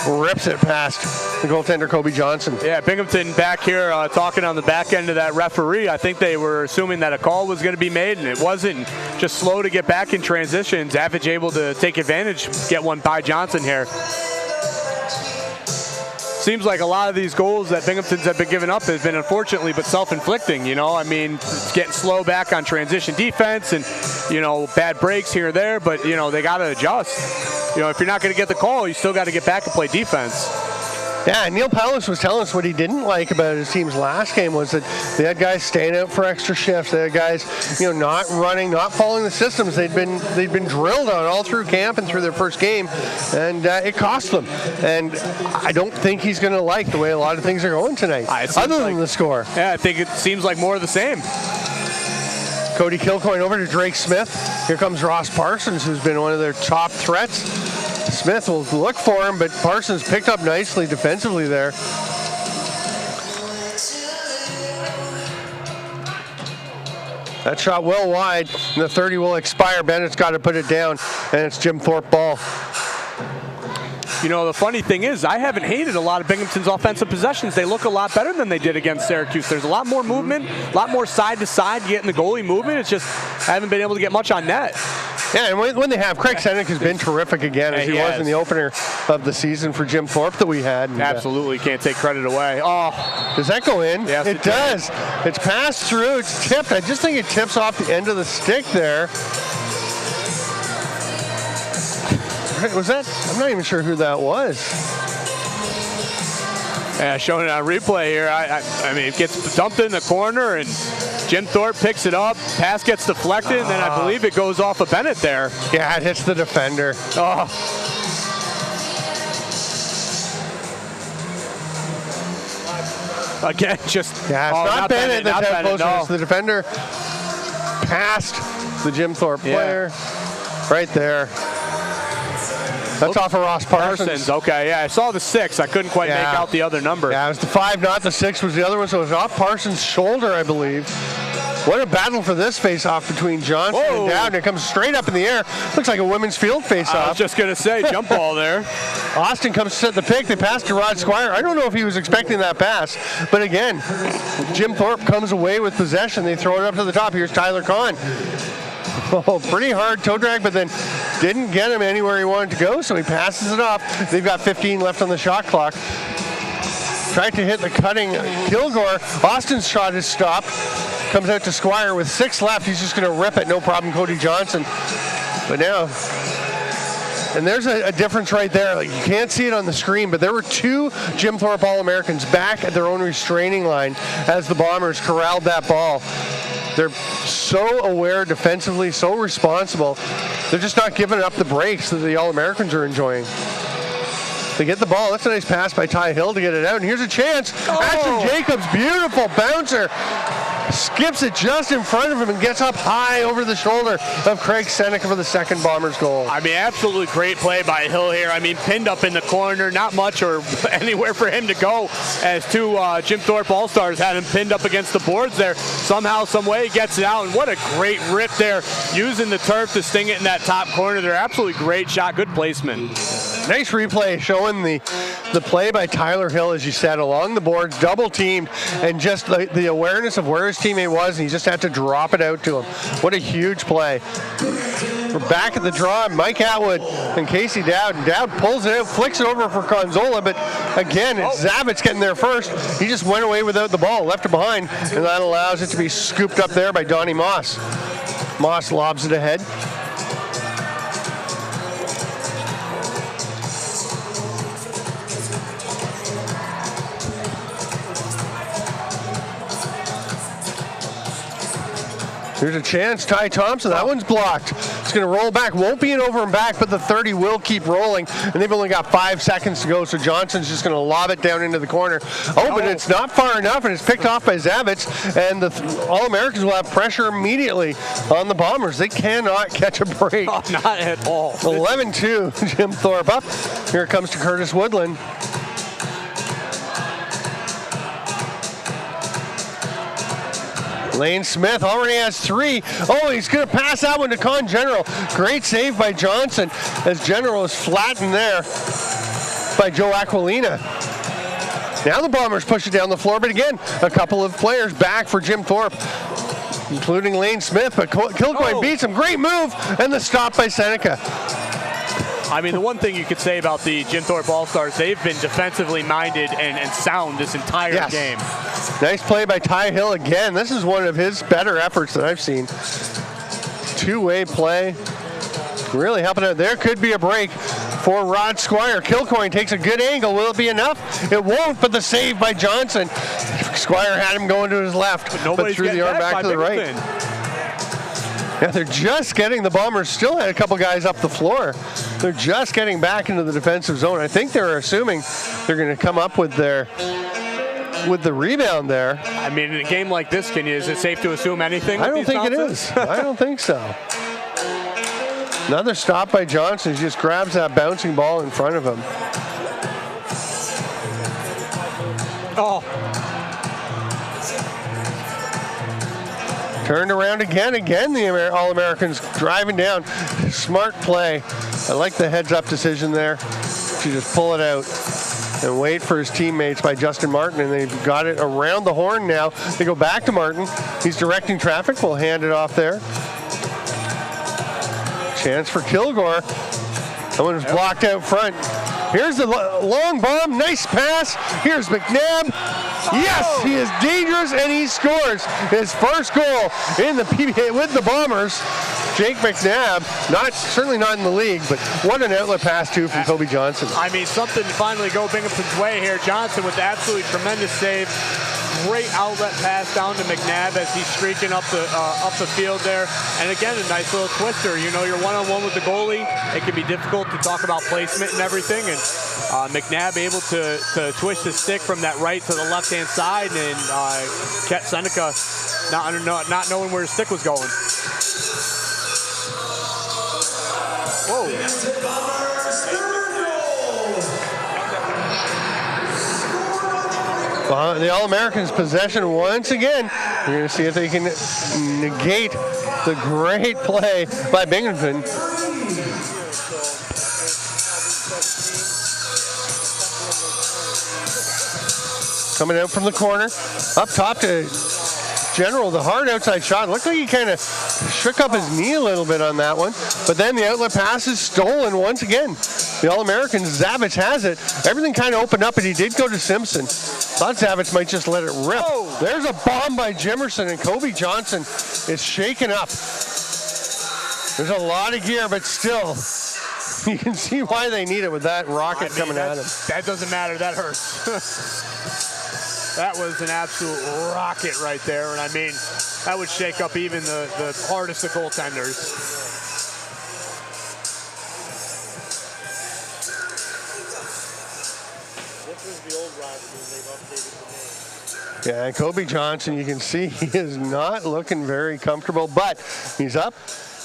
Speaker 1: rips it past the goaltender, Kobe Johnson.
Speaker 2: Yeah, Binghamton back here talking on the back end of that referee. I think they were assuming that a call was going to be made, and it wasn't. Just slow to get back in transition. Zavitz able to take advantage, get one by Johnson here. Seems like a lot of these goals that Binghamton's have been giving up has been unfortunately but self-inflicting, I mean, it's getting slow back on transition defense and, bad breaks here or there, but, they got to adjust. If you're not going to get the call, you still got to get back and play defense.
Speaker 1: Yeah, Neil Palace was telling us what he didn't like about his team's last game was that they had guys staying out for extra shifts. They had guys, not running, not following the systems they'd been drilled on all through camp and through their first game, and it cost them. And I don't think he's going to like the way a lot of things are going tonight, other than the score.
Speaker 2: Yeah, I think it seems like more of the same.
Speaker 1: Cody Kilcoyne over to Drake Smith. Here comes Ross Parsons, who's been one of their top threats. Smith will look for him, but Parsons picked up nicely defensively there. That shot well wide, and the 30 will expire. Bennett's got to put it down, and it's Jim Thorpe ball.
Speaker 2: The funny thing is, I haven't hated a lot of Binghamton's offensive possessions. They look a lot better than they did against Syracuse. There's a lot more movement, a lot more side-to-side getting the goalie movement. It's just I haven't been able to get much on net.
Speaker 1: Yeah, and when they have, Craig Senek has been terrific again, as he was in the opener of the season for Jim Thorpe that we had. And,
Speaker 2: absolutely, can't take credit away. Oh,
Speaker 1: does that go in?
Speaker 2: Yes,
Speaker 1: it does. It's passed through. It's tipped. I just think it tips off the end of the stick there. Was that? I'm not even sure who that was.
Speaker 2: Yeah, showing it on replay here. I mean, it gets dumped in the corner, and Jim Thorpe picks it up. Pass gets deflected, and then I believe it goes off of Bennett there.
Speaker 1: Yeah, it hits the defender. Oh.
Speaker 2: again, just
Speaker 1: yeah, it's not Bennett that's had closer.
Speaker 2: No.
Speaker 1: It's the defender past the Jim Thorpe player, right there. That's off of Ross Parsons.
Speaker 2: Okay, yeah, I saw the 6. I couldn't quite make out the other number.
Speaker 1: Yeah, it was the 5, not the 6 was the other one, so it was off Parsons' shoulder, I believe. What a battle for this face-off between Johnson and Dowd. It comes straight up in the air. Looks like a women's field face-off.
Speaker 2: I was just going to say, jump ball there.
Speaker 1: Austin comes to set the pick. They pass to Rod Squire. I don't know if he was expecting that pass, but again, Jim Thorpe comes away with possession. They throw it up to the top. Here's Tyler Kahn. Oh, pretty hard toe drag, but then didn't get him anywhere he wanted to go, so he passes it off. They've got 15 left on the shot clock. Tried to hit the cutting Kilgore. Austin's shot is stopped. Comes out to Squire with 6 left. He's just going to rip it. No problem, Cody Johnson. But now, and there's a difference right there. Like, you can't see it on the screen, but there were 2 Jim Thorpe All-Americans back at their own restraining line as the Bombers corralled that ball. They're so aware defensively, so responsible. They're just not giving up the breaks that the All-Americans are enjoying. They get the ball. That's a nice pass by Ty Hill to get it out. And here's a chance. Ashton Jacobs, beautiful bouncer. Skips it just in front of him and gets up high over the shoulder of Craig Seneca for the second Bombers goal.
Speaker 2: I mean, absolutely great play by Hill here. I mean, pinned up in the corner, not much or anywhere for him to go, as 2 Jim Thorpe All-Stars had him pinned up against the boards there. Somehow, some way, he gets it out, and what a great rip there, using the turf to sting it in that top corner. They're absolutely great shot, good placement.
Speaker 1: Nice replay showing the play by Tyler Hill, as you said, along the boards, double teamed, and just the awareness of where his teammate was, and he just had to drop it out to him. What a huge play. We're back at the draw. Mike Atwood and Casey Dowd. And Dowd pulls it out, flicks it over for Conzola, but again, it's Zavitz getting there first. He just went away without the ball, left it behind, and that allows it to be scooped up there by Donnie Moss. Moss lobs it ahead. Here's a chance, Ty Thompson. That one's blocked. It's going to roll back. Won't be an over and back, but the 30 will keep rolling. And they've only got 5 seconds to go, so Johnson's just going to lob it down into the corner. Oh, but it's not far enough, and it's picked off by Zavitz. And the All-Americans will have pressure immediately on the Bombers. They cannot catch a break.
Speaker 2: Oh, not at all.
Speaker 1: 11-2, Jim Thorpe up. Here it comes to Curtis Woodland. Lane Smith already has 3. Oh, he's going to pass that one to Con General. Great save by Johnson as General is flattened there by Joe Aquilina. Now the Bombers push it down the floor, but again, a couple of players back for Jim Thorpe, including Lane Smith, but Kilcoyne beats him. Great move, and the stop by Seneca.
Speaker 2: I mean, the one thing you could say about the Jim Thorpe All-Stars, they've been defensively minded and sound this entire game.
Speaker 1: Nice play by Ty Hill again. This is one of his better efforts that I've seen. 2-way play. Really helping out. There could be a break for Rod Squire. Kilcoyne takes a good angle. Will it be enough? It won't, but the save by Johnson. Squire had him going to his left, but threw the arm back to the right. Yeah, they're just getting, the Bombers still had a couple guys up the floor. They're just getting back into the defensive zone. I think they're assuming they're going to come up with the rebound there.
Speaker 2: I mean, in a game like this, is it safe to assume anything?
Speaker 1: I don't think it is. I don't think so. Another stop by Johnson. He just grabs that bouncing ball in front of him.
Speaker 2: Oh.
Speaker 1: Turned around again, the All-Americans driving down. Smart play. I like the heads-up decision there to just pull it out and wait for his teammates by Justin Martin, and they've got it around the horn now. They go back to Martin. He's directing traffic. We'll hand it off there. Chance for Kilgore. That one was blocked out front. Here's the long bomb. Nice pass. Here's McNabb. Yes, he is dangerous, and he scores his first goal in the PBA with the Bombers. Jake McNabb, certainly not in the league, but what an outlet pass, too, from Kobe Johnson.
Speaker 2: I mean, something to finally go Binghamton's way here. Johnson with the absolutely tremendous save. great outlet pass down to McNabb as he's streaking up the field there. And again, a nice little twister. You know, you're one-on-one with the goalie. It can be difficult to talk about placement and everything. And McNabb able to twist his stick from that right to the left-hand side, and kept Seneca not knowing where his stick was going. Whoa.
Speaker 1: The All-Americans possession once again. We're going to see if they can negate the great play by Binghamton. Coming out from the corner, up top to General, the hard outside shot. Looked like he kind of shook up his knee a little bit on that one, but then the outlet pass is stolen once again. The All-American, Zavich has it. Everything kind of opened up, and he did go to Simpson. Thought Zavich might just let it rip.
Speaker 2: Oh.
Speaker 1: There's a bomb by Jimerson, and Kobe Johnson is shaken up. There's a lot of gear, but still, you can see why they need it with that rocket coming at him.
Speaker 2: That doesn't matter. That hurts. That was an absolute rocket right there, and I mean, that would shake up even the hardest of goaltenders.
Speaker 1: Yeah, and Kobe Johnson, you can see he is not looking very comfortable, but he's up.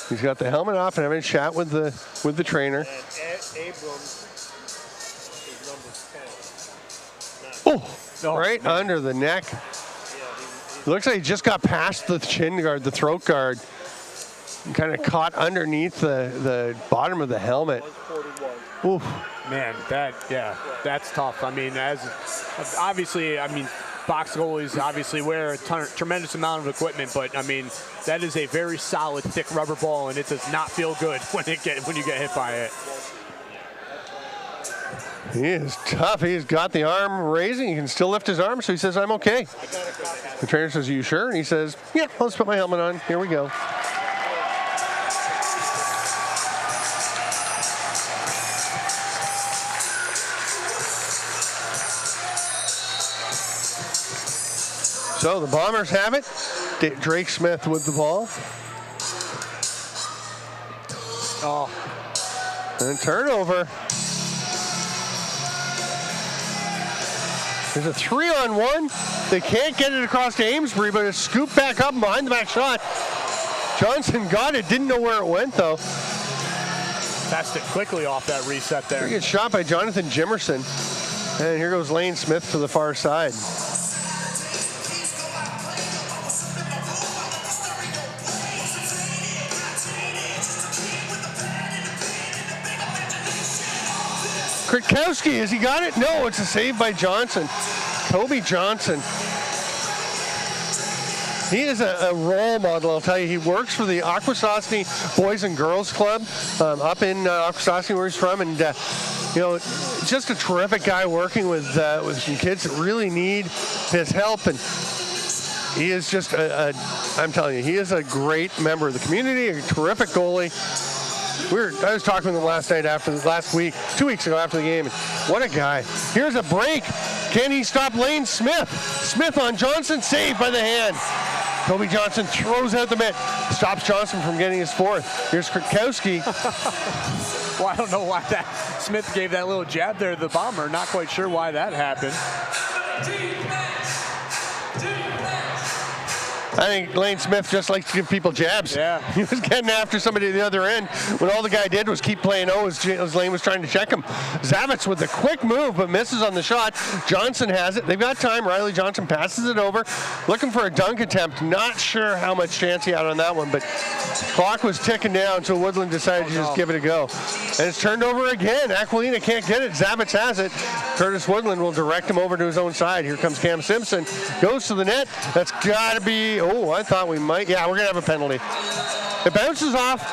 Speaker 1: He's got the helmet off and having a chat with the trainer.
Speaker 3: And Abrams is number 10.
Speaker 1: Oh, right under the neck. Looks like he just got past the chin guard, the throat guard, and kind of caught underneath the bottom of the helmet. Oof.
Speaker 2: Man, that's tough. I mean, obviously, box goalies obviously wear a tremendous amount of equipment, but I mean, that is a very solid, thick rubber ball, and it does not feel good when you get hit by it.
Speaker 1: He is tough. He's got the arm raising. He can still lift his arm, so he says, "I'm okay." The trainer says, "Are you sure?" And he says, "Yeah, let's put my helmet on. Here we go." So the Bombers have it. Drake Smith with the ball.
Speaker 2: Oh.
Speaker 1: And turnover. There's a 3-on-1. They can't get it across to Amesbury, but it's scooped back up behind the back shot. Johnson got it, didn't know where it went though.
Speaker 2: Passed it quickly off that reset there.
Speaker 1: Good shot by Jonathan Jimerson. And here goes Lane Smith to the far side. Kwiatkowski, has he got it? No, it's a save by Johnson. Kobe Johnson. He is a role model, I'll tell you. He works for the Akwesasne Boys and Girls Club up in Akwesasne, where he's from. And, you know, just a terrific guy working with some kids that really need his help. And he is just, I'm telling you, he is a great member of the community, a terrific goalie. I was talking with him last week, 2 weeks ago after the game. And what a guy. Here's a break. Can he stop Lane Smith? Smith on Johnson, saved by the hand. Kobe Johnson throws out the mitt, stops Johnson from getting his fourth. Here's Kwiatkowski.
Speaker 2: Well, I don't know why Smith gave that little jab there to the Bomber. Not quite sure why that happened.
Speaker 1: I think Lane Smith just likes to give people jabs.
Speaker 2: Yeah.
Speaker 1: He was getting after somebody at the other end when all the guy did was keep playing as Lane was trying to check him. Zavich with a quick move but misses on the shot. Johnson has it. They've got time. Riley Johnson passes it over. Looking for a dunk attempt. Not sure how much chance he had on that one, but clock was ticking down, so Woodland decided to just give it a go. And it's turned over again. Aquilina can't get it. Zavich has it. Curtis Woodland will direct him over to his own side. Here comes Cam Simpson. Goes to the net. That's got to be... Oh, I thought we might. Yeah, we're going to have a penalty. It bounces off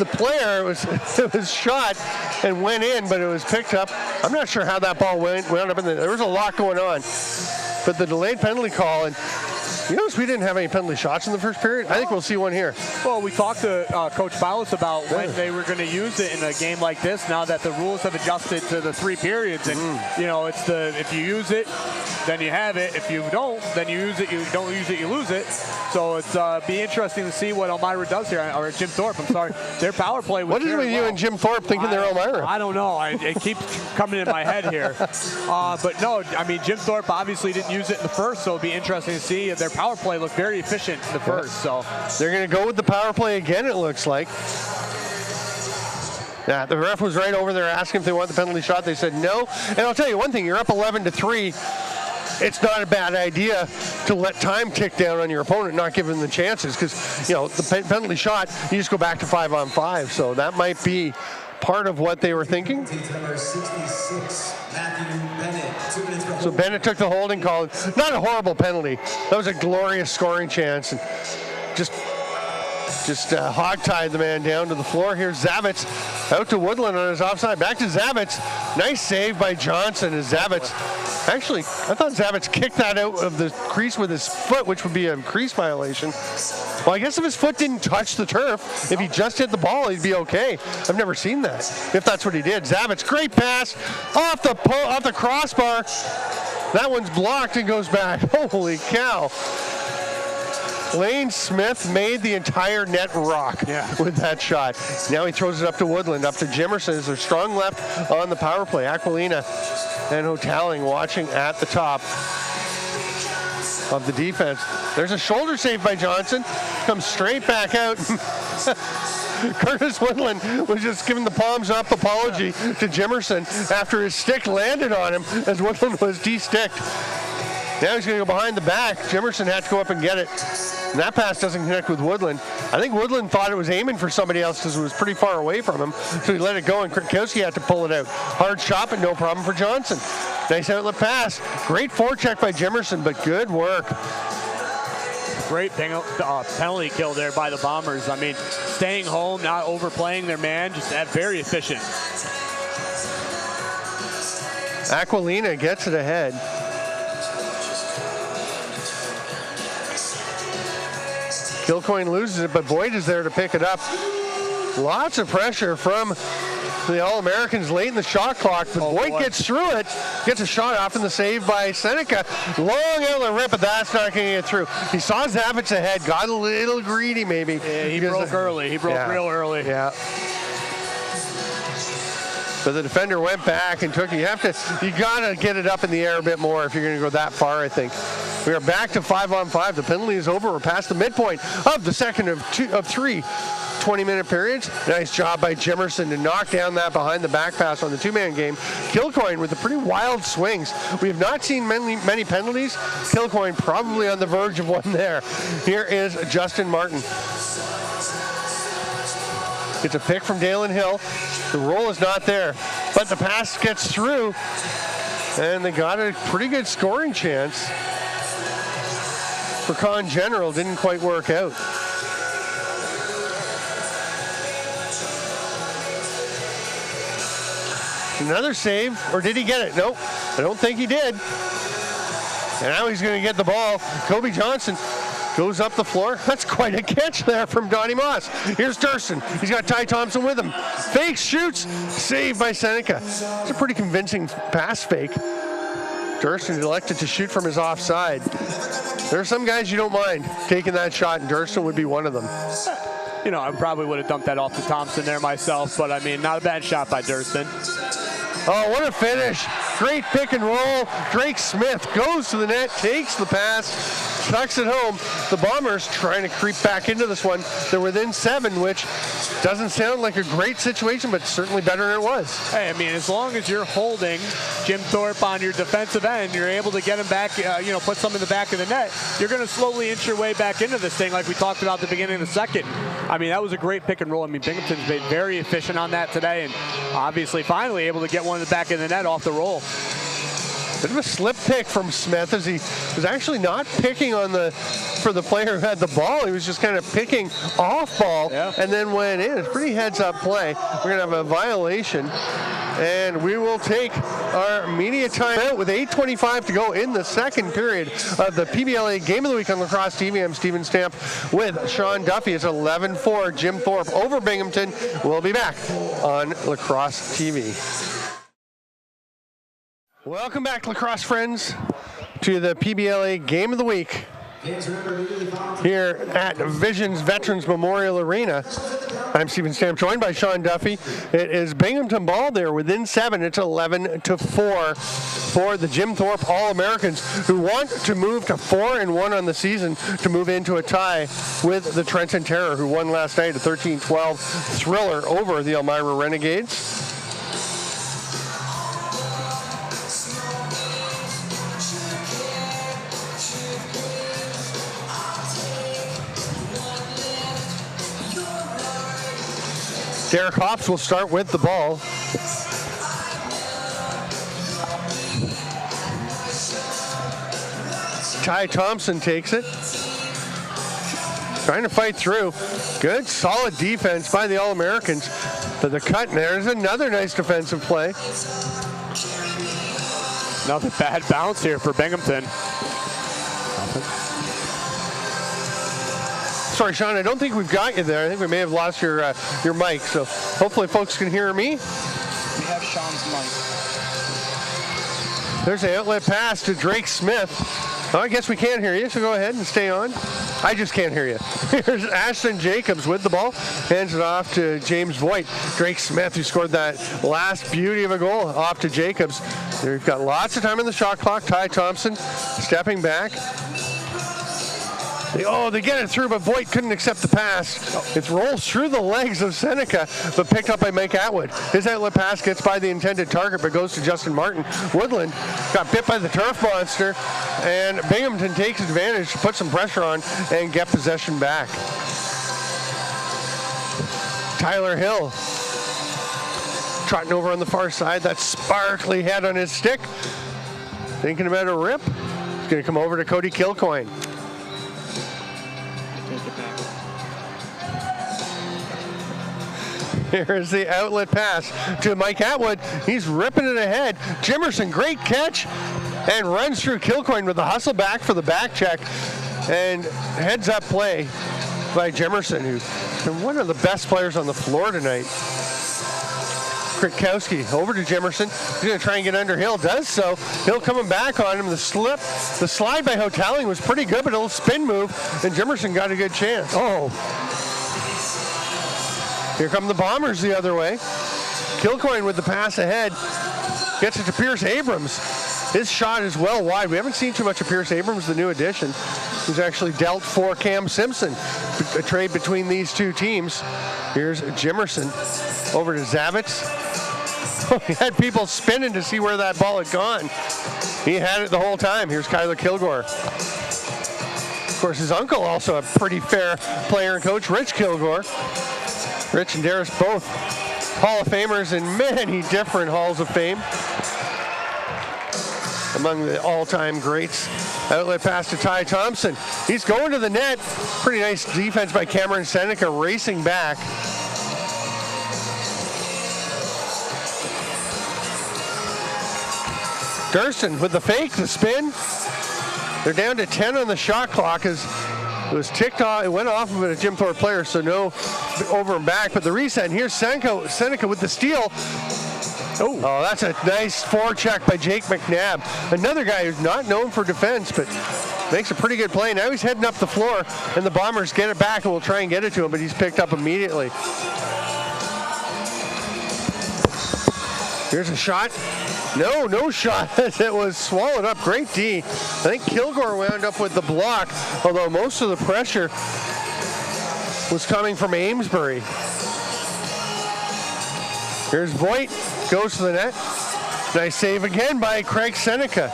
Speaker 1: the player. It was shot and went in, but it was picked up. I'm not sure how that ball wound up in there. There was a lot going on. But the delayed penalty call, and You notice we didn't have any penalty shots in the first period? I think we'll see one here.
Speaker 2: Well, we talked to Coach Bowles about when they were going to use it in a game like this. Now that the rules have adjusted to the 3 periods, and you know, it's if you use it, then you have it. If you don't, then you use it. You don't use it, you lose it. So it's be interesting to see what Elmira does here, or Jim Thorpe. I'm sorry, their power play was.
Speaker 1: What is it with you and Jim Thorpe thinking they're Elmira?
Speaker 2: I don't know. It keeps coming in my head here. But no, I mean, Jim Thorpe obviously didn't use it in the first, so it'll be interesting to see. Their power play looked very efficient in the first. So
Speaker 1: they're going to go with the power play again, it looks like. Yeah, the ref was right over there asking if they want the penalty shot. They said no. And I'll tell you one thing, you're up 11-3. It's not a bad idea to let time tick down on your opponent, not give them the chances, because, you know, the penalty shot, you just go back to 5-on-5. So that might be part of what they were thinking. So Bennett took the holding call. Not a horrible penalty. That was a glorious scoring chance. And just hog-tied the man down to the floor. Here's Zavitz out to Woodland on his offside. Back to Zavitz. Nice save by Johnson as Zavitz. Actually, I thought Zavitz kicked that out of the crease with his foot, which would be a crease violation. Well, I guess if his foot didn't touch the turf, if he just hit the ball, he'd be okay. I've never seen that, if that's what he did. Zavitz, great pass off the crossbar. That one's blocked and goes back. Holy cow. Lane Smith made the entire net rock with that shot. Now he throws it up to Woodland, up to Jimerson as they're strong left on the power play. Aquilina and Hotaling watching at the top of the defense. There's a shoulder save by Johnson. Comes straight back out. Curtis Woodland was just giving the palms up apology to Jimerson after his stick landed on him as Woodland was de-sticked. Now he's going to go behind the back. Jimerson had to go up and get it. And that pass doesn't connect with Woodland. I think Woodland thought it was aiming for somebody else because it was pretty far away from him. So he let it go, and Krakowski had to pull it out. Hard shot, but no problem for Johnson. Nice outlet pass. Great forecheck by Jimerson, but good work.
Speaker 2: Great penalty kill there by the Bombers. I mean, staying home, not overplaying their man, just very efficient.
Speaker 1: Aquilina gets it ahead. Kilcoyne loses it, but Boyd is there to pick it up. Lots of pressure from the All-Americans late in the shot clock, but Boyd gets through it, gets a shot off in the save by Seneca. Long outlet rip, but that's not going to get through. He saw Zavitz ahead, got a little greedy maybe.
Speaker 2: Yeah, he broke early. He broke real early.
Speaker 1: Yeah. But the defender went back and took it. You gotta get it up in the air a bit more if you're gonna go that far, I think. We are back to 5-on-5. The penalty is over. We're past the midpoint of the second of 3 20-minute periods. Nice job by Jimerson to knock down that behind the back pass on the 2-man game. Kilcoyne with the pretty wild swings. We have not seen many penalties. Kilcoyne probably on the verge of one there. Here is Justin Martin. It's a pick from Dalen Hill. The roll is not there, but the pass gets through, and they got a pretty good scoring chance. For Con General, didn't quite work out. Another save, or did he get it? Nope, I don't think he did. And now he's going to get the ball. Kobe Johnson goes up the floor. That's quite a catch there from Donnie Moss. Here's Durston. He's got Ty Thompson with him. Fakes, shoots, saved by Seneca. It's a pretty convincing pass fake. Durston elected to shoot from his offside. There are some guys you don't mind taking that shot, and Durston would be one of them.
Speaker 2: You know, I probably would have dumped that off to Thompson there myself, but I mean, not a bad shot by Durston.
Speaker 1: Oh, what a finish. Great pick and roll. Drake Smith goes to the net, takes the pass, tucks it home. The Bombers trying to creep back into this one. They're within 7, which doesn't sound like a great situation, but certainly better than it was.
Speaker 2: Hey, I mean, as long as you're holding Jim Thorpe on your defensive end, you're able to get him back, put some in the back of the net, you're going to slowly inch your way back into this thing like we talked about at the beginning of the second. I mean, that was a great pick and roll. I mean, Binghamton's been very efficient on that today, and obviously finally able to get one in the back of the net off the roll.
Speaker 1: Bit of a slip pick from Smith as he was actually not picking for the player who had the ball. He was just kind of picking off ball and then went in. It's pretty heads up play. We're going to have a violation And we will take our media timeout with 8:25 to go in the second period of the PBLA Game of the Week on Lacrosse TV. I'm Steven Stamp with Sean Duffy. It's 11-4 Jim Thorpe over Binghamton. We'll be back on Lacrosse TV. Welcome back, lacrosse friends, to the PBLA Game of the Week here at Visions Veterans Memorial Arena. I'm Steven Stamp, joined by Sean Duffy. It is Binghamton ball there within 7. It's 11-4 for the Jim Thorpe All-Americans, who want to move to 4-1 on the season to move into a tie with the Trenton Terror, who won last night a 13-12 thriller over the Elmira Renegades. Derek Hops will start with the ball. Ty Thompson takes it. Trying to fight through. Good, solid defense by the All-Americans. But the cut, and there's another nice defensive play.
Speaker 2: Another bad bounce here for Binghamton.
Speaker 1: Sorry, Sean, I don't think we've got you there. I think we may have lost your mic, so hopefully folks can hear me.
Speaker 4: We have Sean's mic.
Speaker 1: There's an outlet pass to Drake Smith. Oh, I guess we can't hear you, so go ahead and stay on. I just can't hear you. Here's Ashton Jacobs with the ball. Hands it off to James Voigt. Drake Smith, who scored that last beauty of a goal, off to Jacobs. We've got lots of time on the shot clock. Ty Thompson stepping back. They get it through, but Voigt couldn't accept the pass. It rolls through the legs of Seneca, but picked up by Mike Atwood. His outlet pass gets by the intended target, but goes to Justin Martin. Woodland got bit by the turf monster, and Binghamton takes advantage to put some pressure on and get possession back. Tyler Hill trotting over on the far side. That sparkly head on his stick. Thinking about a rip. It's going to come over to Cody Kilcoyne. Here's the outlet pass to Mike Atwood. He's ripping it ahead. Jimerson, great catch, and runs through Kilcoyne with the hustle back for the back check. And heads up play by Jimerson, who's been one of the best players on the floor tonight. Kritkowski over to Jimerson. He's going to try and get under Hill. Does so. Hill coming back on him. The slide by Hotelling was pretty good, but a little spin move, and Jimerson got a good chance. Oh. Here come the Bombers the other way. Kilcoyne with the pass ahead. Gets it to Pierce Abrams. His shot is well wide. We haven't seen too much of Pierce Abrams, the new addition, who's actually dealt for Cam Simpson. A trade between these two teams. Here's Jimerson over to Zavitz. He had people spinning to see where that ball had gone. He had it the whole time. Here's Kyler Kilgore. Of course, his uncle also a pretty fair player and coach, Rich Kilgore. Rich and Darius both Hall of Famers in many different Halls of Fame. Among the all-time greats. Outlet pass to Ty Thompson. He's going to the net. Pretty nice defense by Cameron Seneca, racing back. Durston with the fake, the spin. They're down to 10 on the shot clock as it was ticked off. It went off of a Jim Thorpe player, so no over and back. But the reset, and here's Seneca with the steal. Oh, that's a nice forecheck by Jake McNabb. Another guy who's not known for defense, but makes a pretty good play. Now he's heading up the floor, and the Bombers get it back and will try and get it to him, but he's picked up immediately. Here's a shot. No shot. It was swallowed up. Great D. I think Kilgore wound up with the block, although most of the pressure was coming from Amesbury. Here's Voigt. Goes to the net. Nice save again by Craig Seneca.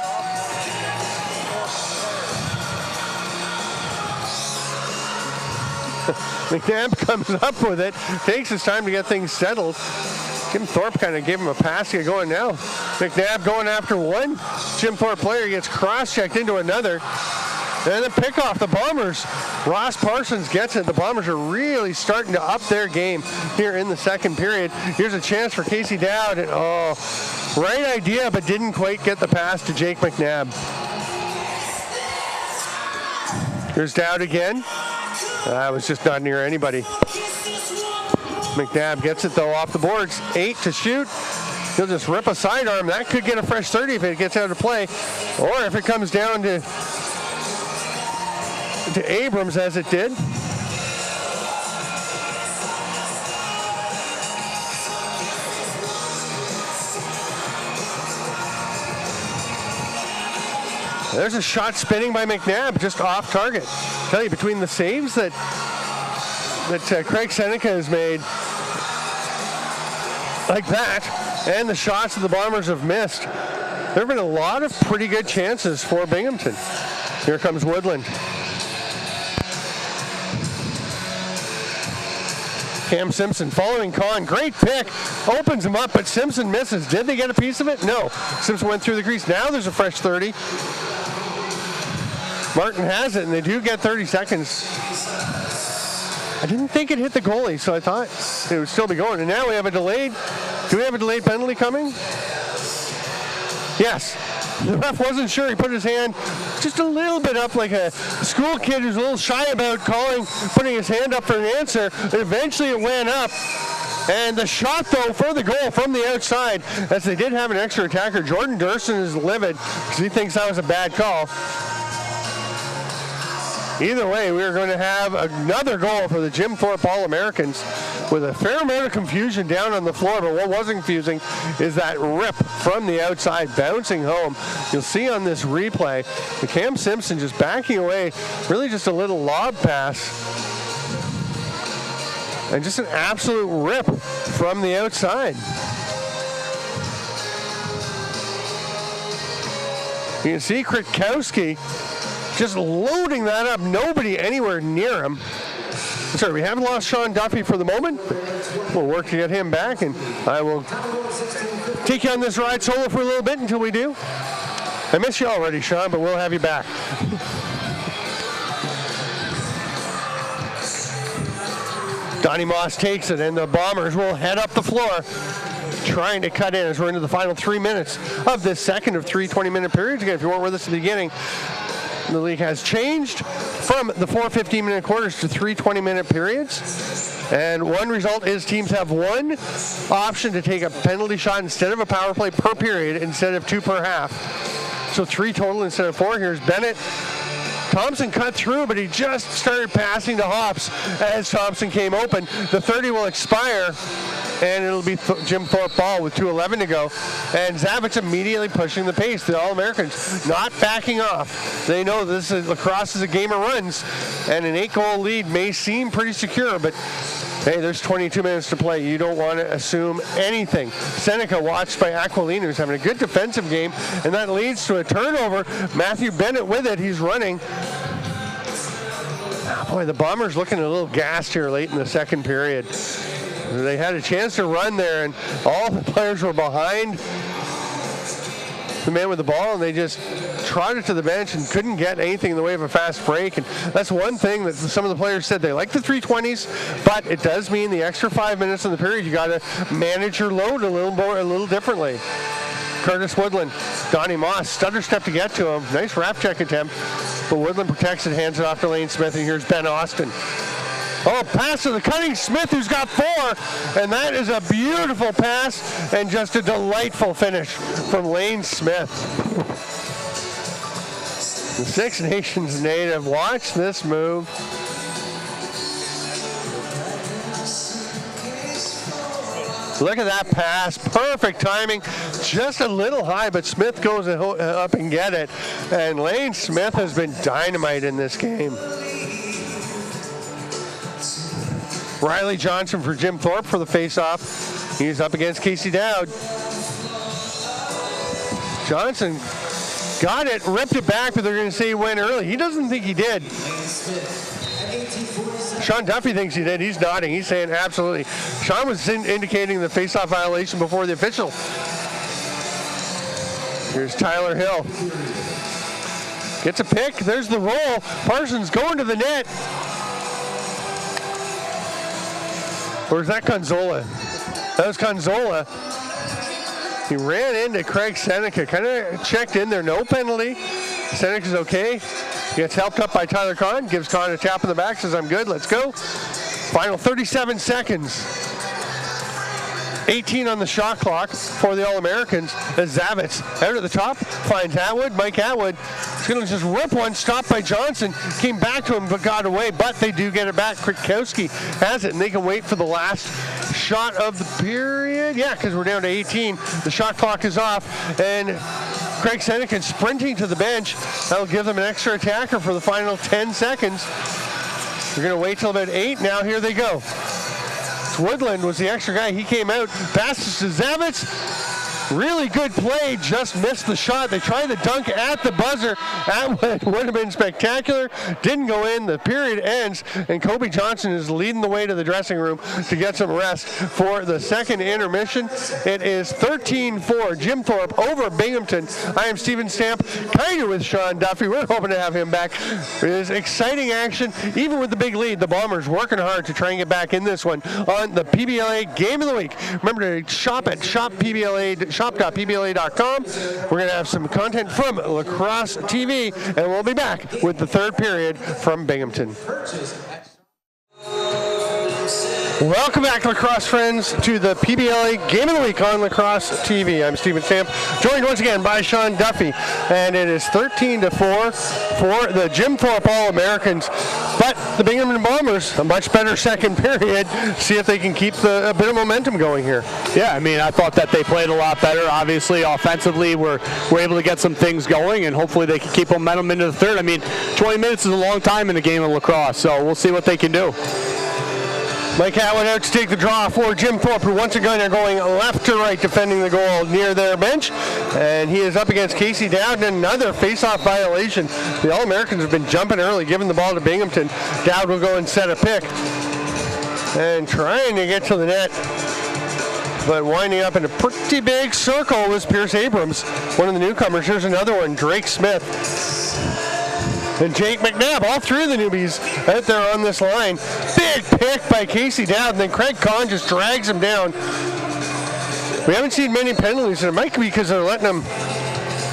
Speaker 1: McNabb comes up with it. Takes his time to get things settled. Jim Thorpe kind of gave him a pass to get going now. McNabb going after one Jim Thorpe player, gets cross-checked into another. And the pickoff, the Bombers. Ross Parsons gets it. The Bombers are really starting to up their game here in the second period. Here's a chance for Casey Dowd. And right idea, but didn't quite get the pass to Jake McNabb. Here's Dowd again. That was just not near anybody. McNabb gets it though off the boards. 8 to shoot. He'll just rip a sidearm. That could get a fresh 30 if it gets out of play. Or if it comes down to Abrams as it did. There's a shot spinning by McNabb just off target. I tell you, between the saves that Craig Seneca has made like that and the shots that the Bombers have missed, there have been a lot of pretty good chances for Binghamton. Here comes Woodland. Cam Simpson following Conn. Great pick. Opens him up, but Simpson misses. Did they get a piece of it? No. Simpson went through the crease. Now there's a fresh 30. Martin has it, and they do get 30 seconds. I didn't think it hit the goalie, so I thought it would still be going. And now we have a delayed. Do we have a delayed penalty coming? Yes. The ref wasn't sure. He put his hand just a little bit up like a school kid who's a little shy about putting his hand up for an answer. But eventually it went up. And the shot, though, for the goal from the outside, as they did have an extra attacker. Jordan Durston is livid because he thinks that was a bad call. Either way, we are going to have another goal for the Jim Thorpe All-Americans with a fair amount of confusion down on the floor. But what wasn't confusing is that rip from the outside, bouncing home. You'll see on this replay, the Cam Simpson just backing away, really just a little lob pass. And just an absolute rip from the outside. You can see Kritkowski just loading that up. Nobody anywhere near him. Sorry, we haven't lost Sean Duffy for the moment. We'll work to get him back, and I will take you on this ride solo for a little bit until we do. I miss you already, Sean, but we'll have you back. Donnie Moss takes it, and the Bombers will head up the floor, trying to cut in as we're into the final 3 minutes of this second of 3 20-minute periods. Again, if you weren't with us at the beginning, the league has changed from the 4 15-minute quarters to 3 20-minute periods. And one result is teams have one option to take a penalty shot instead of a power play per period instead of 2 per half. So 3 total instead of 4. Here's Bennett. Thompson cut through, but he just started passing to Hops as Thompson came open. The 30 will expire, and it'll be Jim Thorpe ball with 2:11 to go. And Zavitz immediately pushing the pace. The All-Americans not backing off. They know this is lacrosse is a game of runs, and an 8-goal lead may seem pretty secure, but hey, there's 22 minutes to play. You don't want to assume anything. Seneca watched by Aquilina, who's having a good defensive game, and that leads to a turnover. Matthew Bennett with it. He's running. Oh, boy, the Bombers looking a little gassed here late in the second period. They had a chance to run there, and all the players were behind the man with the ball, and they just trotted to the bench and couldn't get anything in the way of a fast break. And that's one thing that some of the players said. They like the 320s, but it does mean the extra 5 minutes in the period, you got to manage your load a little differently. Curtis Woodland, Donnie Moss, stutter step to get to him. Nice wrap check attempt, but Woodland protects it, hands it off to Lane Smith, and here's Ben Austin. Oh, pass to the cutting Smith, who's got 4, and that is a beautiful pass and just a delightful finish from Lane Smith. The Six Nations native, watch this move. Look at that pass, perfect timing, just a little high, but Smith goes up and get it, and Lane Smith has been dynamite in this game. Riley Johnson for Jim Thorpe for the face-off. He's up against Casey Dowd. Johnson got it, ripped it back, but they're going to say he went early. He doesn't think he did. Sean Duffy thinks he did. He's nodding. He's saying absolutely. Sean was indicating the face-off violation before the official. Here's Tyler Hill. Gets a pick. There's the roll. Parsons going to the net. Or is that Conzola? That was Conzola. He ran into Craig Seneca. Kind of checked in there. No penalty. Seneca's okay. Gets helped up by Tyler Kahn. Gives Kahn a tap in the back. Says, I'm good. Let's go. Final 37 seconds. 18 on the shot clock for the All-Americans. As Zavitz out at the top finds Atwood. Mike Atwood is going to just rip one. Stopped by Johnson. Came back to him but got away. But they do get it back. Kwiatkowski has it, and they can wait for the last shot of the period. Yeah, because we're down to 18. The shot clock is off. And Craig Seneca sprinting to the bench. That'll give them an extra attacker for the final 10 seconds. We're going to wait till about 8. Now here they go. Woodland was the extra guy. He came out, passes to Zavitz. Really good play, just missed the shot. They tried the dunk at the buzzer. That would have been spectacular. Didn't go in. The period ends, and Kobe Johnson is leading the way to the dressing room to get some rest for the second intermission. It is 13-4, Jim Thorpe over Binghamton. I am Steven Stamp, kind of with Sean Duffy. We're hoping to have him back. It is exciting action, even with the big lead. The Bombers working hard to try and get back in this one on the PBLA Game of the Week. Remember to shop at shop.pbla.com. We're going to have some content from Lacrosse TV, and we'll be back with the third period from Binghamton. Welcome back, lacrosse friends, to the PBLA Game of the Week on Lacrosse TV. I'm Steven Stamp, joined once again by Sean Duffy, and it is 13-4 for the Jim Thorpe All-Americans. But the Binghamton Bombers, a much better second period. See if they can keep a bit of momentum going here.
Speaker 2: Yeah, I mean, I thought that they played a lot better. Obviously, offensively, we're able to get some things going, and hopefully they can keep momentum into the third. I mean, 20 minutes is a long time in a game of lacrosse, so we'll see what they can do.
Speaker 1: Mike Atwood out to take the draw for Jim Thorpe, who once again are going left to right, defending the goal near their bench. And he is up against Casey Dowd, and another face-off violation. The All-Americans have been jumping early, giving the ball to Binghamton. Dowd will go and set a pick. And trying to get to the net, but winding up in a pretty big circle was Pierce Abrams, one of the newcomers. Here's another one, Drake Smith. And Jake McNabb, all three of the newbies out there on this line. Big pick by Casey Dowd, and then Craig Kahn just drags him down. We haven't seen many penalties, and it might be because they're letting them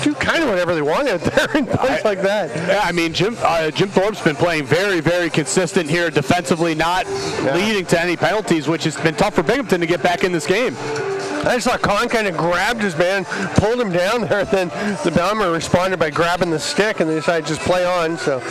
Speaker 1: do kind of whatever they want out there in places like that.
Speaker 2: Yeah, I mean, Jim Thorpe's been playing very, very consistent here defensively, not leading to any penalties, which has been tough for Binghamton to get back in this game.
Speaker 1: I just thought Kahn kind of grabbed his man, pulled him down there, and then the Bomber responded by grabbing the stick, and they decided to just play on. So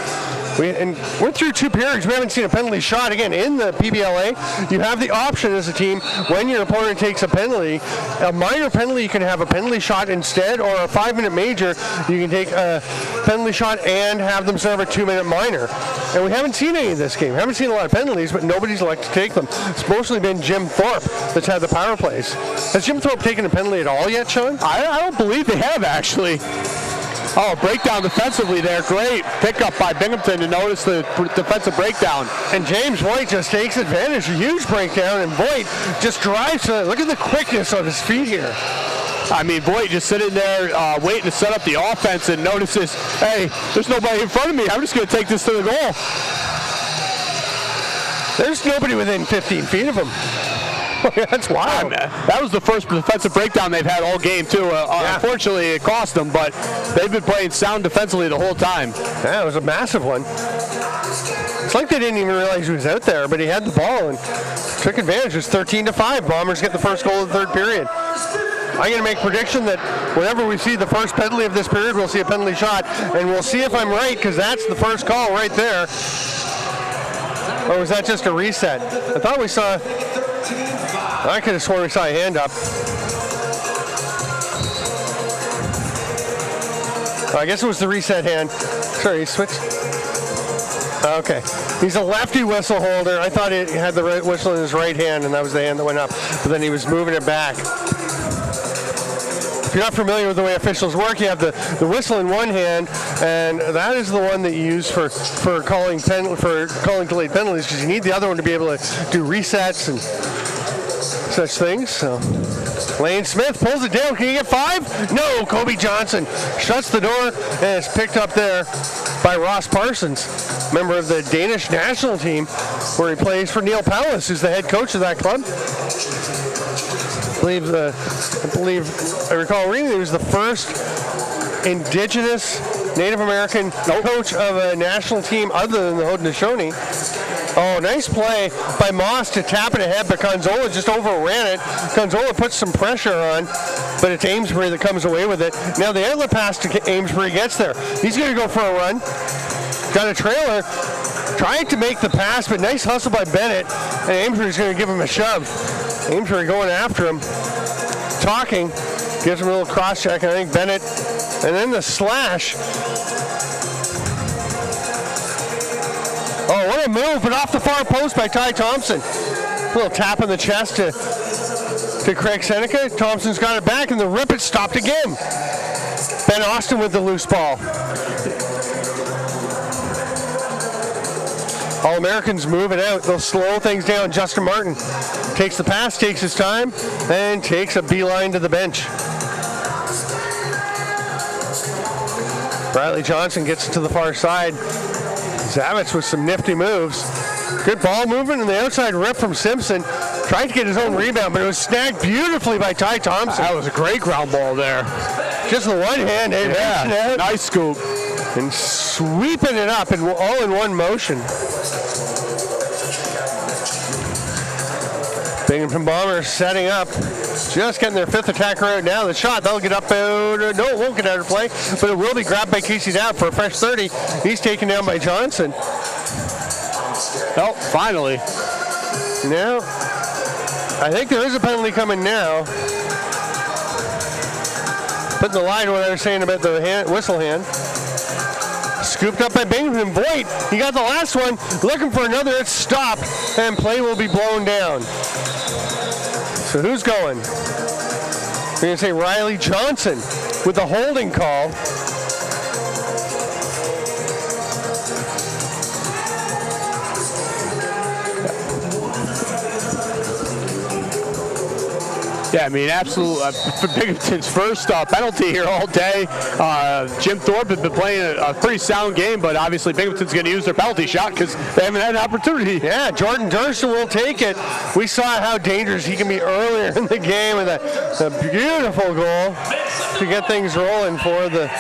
Speaker 1: we're through two periods. We haven't seen a penalty shot. Again, in the PBLA, you have the option as a team when your opponent takes a penalty. A minor penalty, you can have a penalty shot instead, or a 5-minute major, you can take a penalty shot and have them serve a 2-minute minor. And we haven't seen any of this game. We haven't seen a lot of penalties, but nobody's elected to take them. It's mostly been Jim Thorpe that's had the power plays. Has Jim Thorpe taken a penalty at all yet, Sean?
Speaker 2: I don't believe they have, actually. Oh, breakdown defensively there. Great pickup by Binghamton to notice the defensive breakdown.
Speaker 1: And James Voigt just takes advantage. A huge breakdown, and Voigt just drives to, look at the quickness on his feet here.
Speaker 2: I mean, Voigt just sitting there waiting to set up the offense and notices, hey, there's nobody in front of me. I'm just going to take this to the goal.
Speaker 1: There's nobody within 15 feet of him. That's wild.
Speaker 2: That was the first defensive breakdown they've had all game, too. Unfortunately, it cost them, but they've been playing sound defensively the whole time.
Speaker 1: Yeah, it was a massive one. It's like they didn't even realize he was out there, but he had the ball and took advantage. It was 13-5. Bombers get the first goal of the third period. I'm going to make a prediction that whenever we see the first penalty of this period, we'll see a penalty shot, and we'll see if I'm right, because that's the first call right there. Or was that just a reset? I thought we saw... I could have sworn we saw a hand up. I guess it was the reset hand. Sorry, he switched. Okay. He's a lefty whistle holder. I thought he had the right whistle in his right hand, and that was the hand that went up. But then he was moving it back. If you're not familiar with the way officials work, you have the whistle in one hand, and that is the one that you use for calling delayed penalties, because you need the other one to be able to do resets. And so such things. So Lane Smith pulls it down. Can he get 5? No. Kobe Johnson shuts the door, and it's picked up there by Ross Parsons, member of the Danish national team, where he plays for Neil Powis, who's the head coach of that club. I recall reading he was the first indigenous Native American coach of a national team other than the Haudenosaunee. Oh, nice play by Moss to tap it ahead, but Conzola just overran it. Conzola puts some pressure on, but it's Amesbury that comes away with it. Now the outlet pass to Amesbury gets there. He's going to go for a run. Got a trailer. Trying to make the pass, but nice hustle by Bennett, and Amesbury's going to give him a shove. Amesbury going after him. Talking. Gives him a little cross check, and I think Bennett, and then the slash. Oh, what a move, but off the far post by Ty Thompson. A little tap in the chest to Craig Seneca. Thompson's got it back, and the rip it stopped again. Ben Austin with the loose ball. All-Americans move it out. They'll slow things down. Justin Martin takes the pass, takes his time, and takes a beeline to the bench. Riley Johnson gets it to the far side. Zavitz with some nifty moves. Good ball movement and the outside rip from Simpson. Tried to get his own rebound, but it was snagged beautifully by Ty Thompson.
Speaker 2: That was a great ground ball there.
Speaker 1: Just the one hand,
Speaker 2: yeah, nice scoop.
Speaker 1: And sweeping it up and all in one motion. Binghamton Bombers setting up. Just getting their 5th attacker out now. The shot, that'll get up out. No, it won't get out of play, but it will be grabbed by Casey Dowd for a fresh 30. He's taken down by Johnson.
Speaker 2: Oh, finally.
Speaker 1: Now, I think there is a penalty coming now. Putting the line to what I was saying about the whistle hand. Scooped up by Binghamton. Voigt, he got the last one. Looking for another. It's stopped, and play will be blown down. So who's going? We're going to say Riley Johnson with the holding call.
Speaker 2: Yeah, I mean, absolute for Binghamton's first penalty here all day. Jim Thorpe has been playing a pretty sound game, but obviously Binghamton's going to use their penalty shot because they haven't had an opportunity.
Speaker 1: Yeah, Jordan Durston will take it. We saw how dangerous he can be earlier in the game with a beautiful goal to get things rolling for the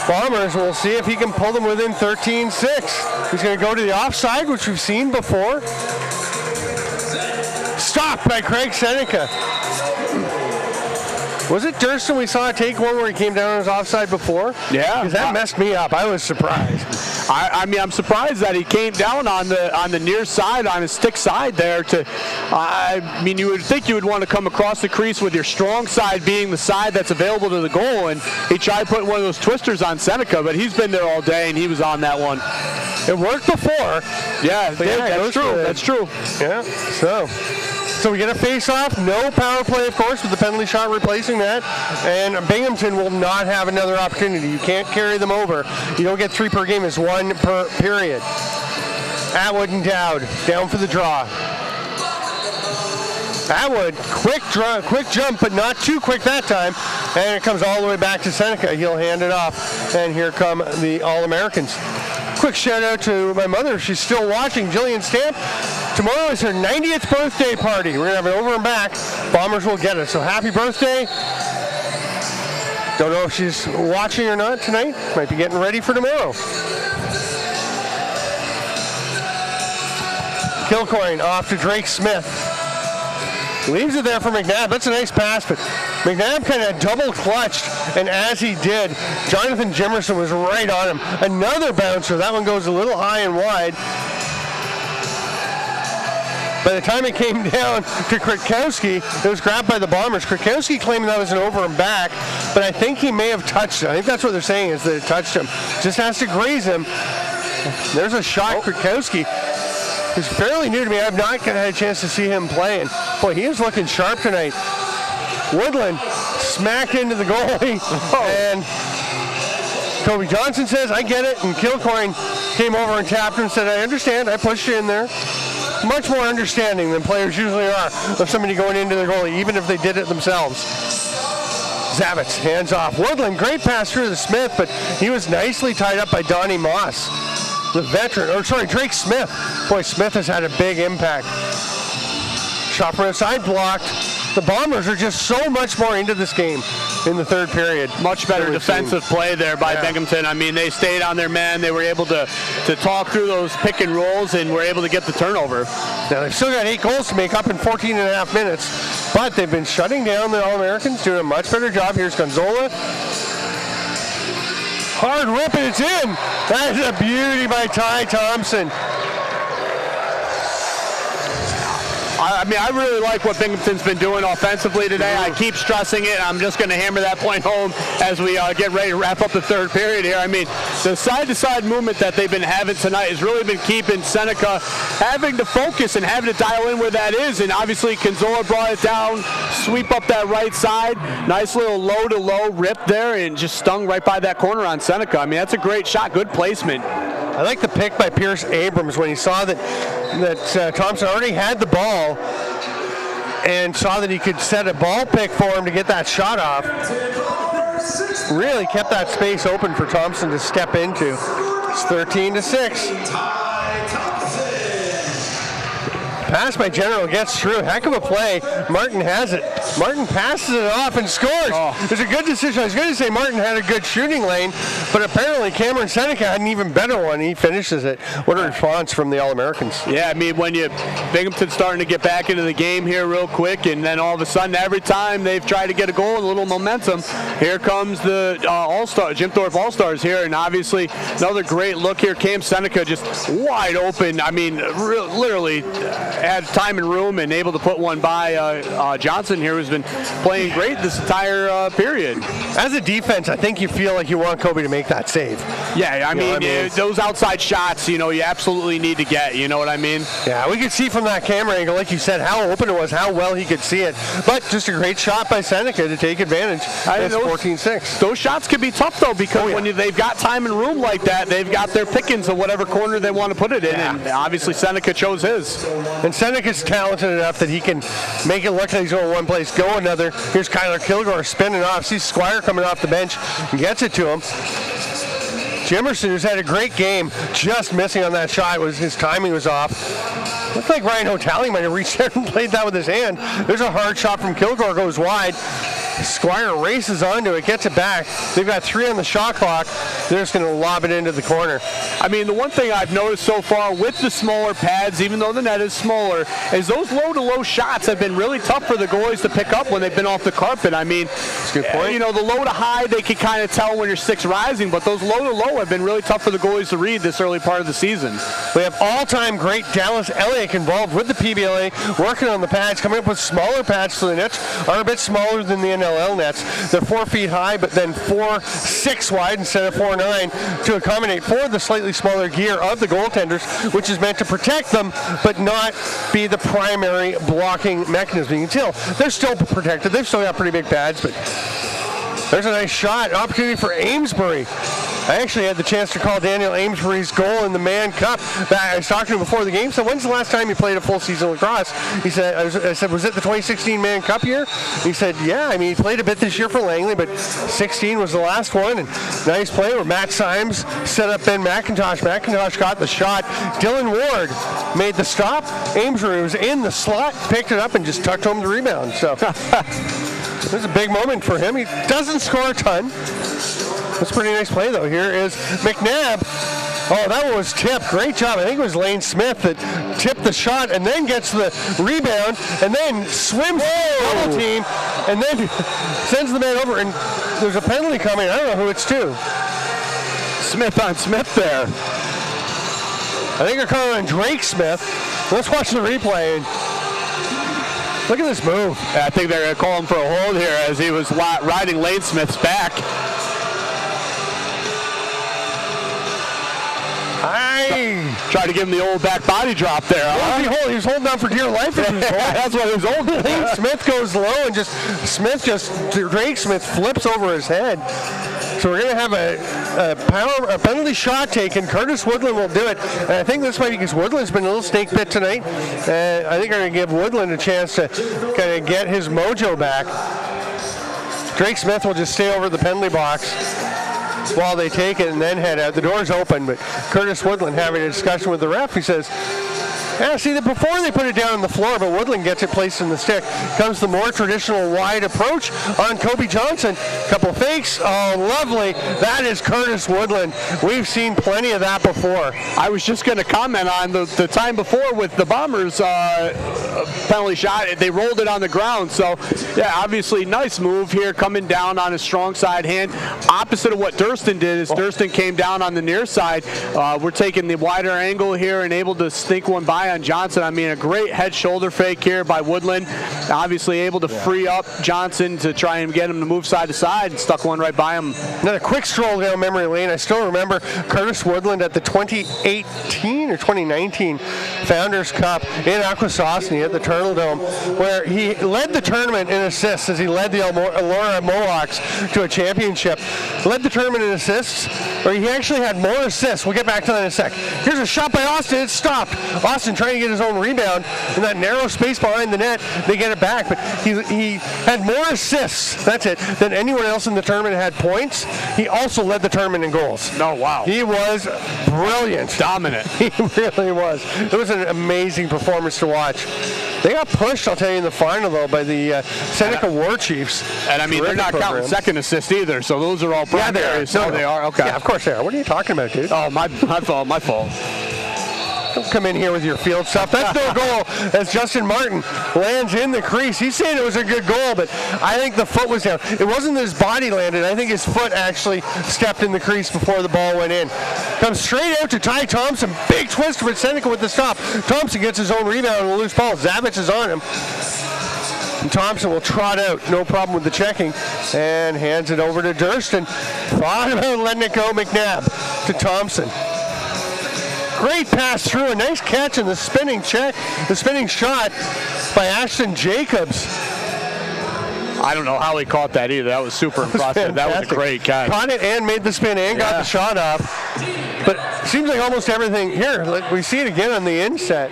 Speaker 1: Bombers. We'll see if he can pull them within 13-6. He's going to go to the offside, which we've seen before. Stopped by Craig Seneca. Was it Durston we saw take one where he came down on his offside before?
Speaker 2: Yeah.
Speaker 1: Because that messed me up. I was surprised.
Speaker 2: I mean, I'm surprised that he came down on the near side, on his stick side there. I mean, you would think you would want to come across the crease with your strong side being the side that's available to the goal, and he tried putting one of those twisters on Seneca, but he's been there all day, and he was on that one.
Speaker 1: It worked before.
Speaker 2: Yeah, that's true. That's true.
Speaker 1: Yeah, So we get a face-off, no power play, of course, with the penalty shot replacing that. And Binghamton will not have another opportunity. You can't carry them over. You don't get 3 per game. It's 1 per period. Atwood and Dowd down for the draw. Atwood, quick jump, but not too quick that time. And it comes all the way back to Seneca. He'll hand it off. And here come the All-Americans. Quick shout out to my mother. She's still watching. Jillian Stamp. Tomorrow is her 90th birthday party. We're going to have it over and back. Bombers will get it. So happy birthday. Don't know if she's watching or not tonight. Might be getting ready for tomorrow. Kilcoyne off to Drake Smith. Leaves it there for McNabb. That's a nice pass, but McNabb kind of double clutched, and as he did, Jonathan Jimerson was right on him. Another bouncer. That one goes a little high and wide. By the time it came down to Krakowski, it was grabbed by the Bombers. Krakowski claiming that was an over and back, but I think he may have touched it. I think that's what they're saying, is that it touched him. Just has to graze him. There's a shot. Krakowski is fairly new to me. I've not had a chance to see him playing. Boy, he is looking sharp tonight. Woodland smacked into the goalie, and Kobe Johnson says, I get it, and Kilcoyne came over and tapped him and said, I understand, I pushed you in there. much more understanding than players usually are of somebody going into their goalie, even if they did it themselves. Zavitz, hands off. Woodland, great pass through to Smith, but he was nicely tied up by Donnie Moss, the veteran, or sorry, Drake Smith. Boy, Smith has had a big impact. Shot from inside, blocked. The Bombers are just so much more into this game in the third period.
Speaker 2: Much better defensive play there by Binghamton. I mean, they stayed on their men. They were able to talk through those pick and rolls and were able to get the turnover.
Speaker 1: Now, they've still got 8 goals to make up in 14 and a half minutes, but they've been shutting down the All-Americans, doing a much better job. Here's Gonzola. Hard rip, and it's in. That is a beauty by Ty Thompson.
Speaker 2: I mean, I really like what Binghamton's been doing offensively today. I keep stressing it. I'm just going to hammer that point home as we get ready to wrap up the third period here. I mean, the side-to-side movement that they've been having tonight has really been keeping Seneca having to focus and having to dial in where that is. And obviously, Conzola brought it down, sweep up that right side. Nice little low-to-low rip there and just stung right by that corner on Seneca. I mean, that's a great shot. Good placement.
Speaker 1: I like the pick by Pierce Abrams when he saw that Thompson already had the ball and saw that he could set a ball pick for him to get that shot off. Really kept that space open for Thompson to step into. It's 13-6. Pass by General gets through. Heck of a play. Martin has it. Martin passes it off and scores. It's a good decision. I was going to say Martin had a good shooting lane, but apparently Cameron Seneca had an even better one. He finishes it. What a response from the All-Americans.
Speaker 2: Yeah, I mean, when Binghamton's starting to get back into the game here real quick, and then all of a sudden, every time they've tried to get a goal, a little momentum, here comes the All-Star, Jim Thorpe All-Stars here, and obviously another great look here. Cam Seneca just wide open. I mean, literally had time and room and able to put one by Johnson here, who's been playing great this entire period.
Speaker 1: As a defense, I think you feel like you want Kobe to make that save.
Speaker 2: Yeah, I mean, those outside shots, you absolutely need to get, you know what I mean?
Speaker 1: Yeah, we could see from that camera angle, like you said, how open it was, how well he could see it. But just a great shot by Seneca to take advantage. It's 14-6.
Speaker 2: Those shots can be tough, though, because when they've got time and room like that, they've got their pickings of whatever corner they want to put it in, and obviously Seneca chose his.
Speaker 1: And Seneca's talented enough that he can make it look like he's going one place, go another. Here's Kyler Kilgore spinning off. Sees Squire coming off the bench and gets it to him. Jimerson, who's had a great game, just missing on that shot. His timing was off. Looked like Ryan Hotali might have reached there and played that with his hand. There's a hard shot from Kilgore, goes wide. Squire races onto it, gets it back. They've got 3 on the shot clock. They're just going to lob it into the corner.
Speaker 2: I mean, the one thing I've noticed so far with the smaller pads, even though the net is smaller, is those low-to-low shots have been really tough for the goalies to pick up when they've been off the carpet. I mean,
Speaker 1: that's a good point.
Speaker 2: The low-to-high, they can kind of tell when your stick's rising, but those low-to-low have been really tough for the goalies to read this early part of the season.
Speaker 1: We have all-time great Dallas Elliott involved with the PBLA, working on the pads, coming up with smaller pads so the nets are a bit smaller than the NLL nets. They're 4 feet high, but then 4'6" wide instead of 4'9" to accommodate for the slightly smaller gear of the goaltenders, which is meant to protect them, but not be the primary blocking mechanism. You can tell they're still protected. They've still got pretty big pads, but there's a nice shot. Opportunity for Amesbury. I actually had the chance to call Daniel Amesbury's goal in the Man Cup. I was talking to him before the game. So when's the last time you played a full season lacrosse? He said, I said, was it the 2016 Man Cup year? He said, yeah. I mean, he played a bit this year for Langley, but 16 was the last one. And nice play where Matt Symes set up Ben McIntosh. McIntosh got the shot. Dylan Ward made the stop. Amesbury was in the slot, picked it up, and just tucked home the rebound. So it was a big moment for him. He doesn't score a ton. That's a pretty nice play, though. Here is McNabb. Oh, that one was tipped. Great job. I think it was Lane Smith that tipped the shot and then gets the rebound and then swims the double team and then sends the man over. And there's a penalty coming. I don't know who it's to.
Speaker 2: Smith on Smith there.
Speaker 1: I think they're calling on Drake Smith. Let's watch the replay. Look at this move.
Speaker 2: I think they're going to call him for a hold here as he was riding Lane Smith's back. Tried to give him the old back body drop there.
Speaker 1: He was holding on for dear life.
Speaker 2: That's what he was holding.
Speaker 1: Smith goes low and Drake Smith flips over his head. So we're going to have a penalty shot taken. Curtis Woodland will do it. And I think this might be because Woodland's been a little snake bit tonight. I think I'm going to give Woodland a chance to kind of get his mojo back. Drake Smith will just stay over the penalty box while they take it and then head out. The door's open, but Curtis Woodland having a discussion with the ref. He says, yeah, see, before they put it down on the floor, but Woodland gets it placed in the stick, comes the more traditional wide approach on Kobe Johnson. Couple fakes. Oh, lovely. That is Curtis Woodland. We've seen plenty of that before.
Speaker 2: I was just going to comment on the time before with the Bombers penalty shot. They rolled it on the ground. So, yeah, obviously nice move here coming down on his strong side hand. Opposite of what Durston did is Durston came down on the near side. We're taking the wider angle here and able to sneak one by on Johnson. I mean, a great head shoulder fake here by Woodland. Obviously able to free up Johnson to try and get him to move side to side and stuck one right by him.
Speaker 1: Another quick stroll down memory lane. I still remember Curtis Woodland at the 2018 or 2019 Founders Cup in Akwesasne at the Turtle Dome, where he led the tournament in assists as he led the Elora Mohawks to a championship. Led the tournament in assists, or he actually had more assists. We'll get back to that in a sec. Here's a shot by Austin. It's stopped. Austin trying to get his own rebound in that narrow space behind the net. They get it back, but he had more assists, that's it, than anyone else in the tournament had points. He also led the tournament in goals.
Speaker 2: Oh, wow.
Speaker 1: He was brilliant.
Speaker 2: Dominant.
Speaker 1: He really was. It was an amazing performance to watch. They got pushed, I'll tell you, in the final, though, by the Seneca War Chiefs.
Speaker 2: And, I mean, they're not counting second assist either, so those are all primary.
Speaker 1: Yeah,
Speaker 2: they are? Okay.
Speaker 1: Yeah, of course they are. What are you talking about, dude?
Speaker 2: Oh, my fault.
Speaker 1: Don't come in here with your field stuff. That's no goal as Justin Martin lands in the crease. He's saying it was a good goal, but I think the foot was down. It wasn't that his body landed. I think his foot actually stepped in the crease before the ball went in. Comes straight out to Ty Thompson. Big twist for Seneca with the stop. Thompson gets his own rebound and a loose ball. Zavich is on him. And Thompson will trot out, no problem with the checking, and hands it over to Durston. Thought about letting it go, McNabb to Thompson. Great pass through, a nice catch and the spinning shot by Ashton Jacobs.
Speaker 2: I don't know how he caught that either. That was super impressive. That was a great catch.
Speaker 1: Caught it and made the spin and got the shot off. But it seems like almost everything here, we see it again on the inset.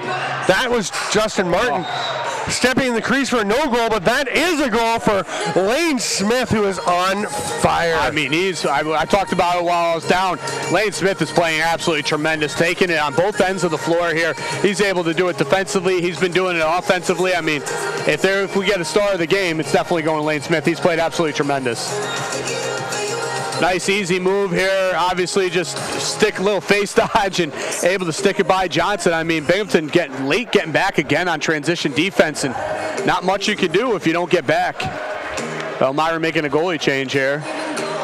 Speaker 1: That was Justin Martin stepping in the crease for a no goal, but that is a goal for Lane Smith, who is on fire.
Speaker 2: I mean, I talked about it while I was down. Lane Smith is playing absolutely tremendous, taking it on both ends of the floor here. He's able to do it defensively. He's been doing it offensively. I mean, if we get a star of the game, it's definitely going to Lane Smith. He's played absolutely tremendous. Nice easy move here. Obviously just stick a little face dodge and able to stick it by Johnson. I mean, Binghamton getting back again on transition defense, and not much you can do if you don't get back. Elmira making a goalie change here.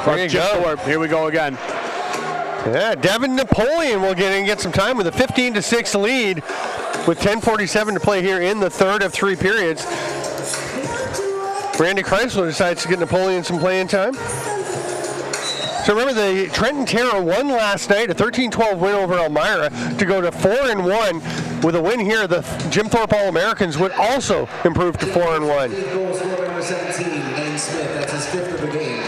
Speaker 1: Thorpe.
Speaker 2: Here we go again.
Speaker 1: Yeah, Devin Napoleon will get some time with a 15-6 lead with 10:47 to play here in the third of three periods. Randy Kreisler decides to get Napoleon some playing time. So remember, the Trenton Terror won last night, a 13-12 win over Elmira to go to 4-1. With a win here, the Jim Thorpe All-Americans would also improve to 4-1.
Speaker 5: Goals scored by number 17, Lane Smith. That's his fifth of the game.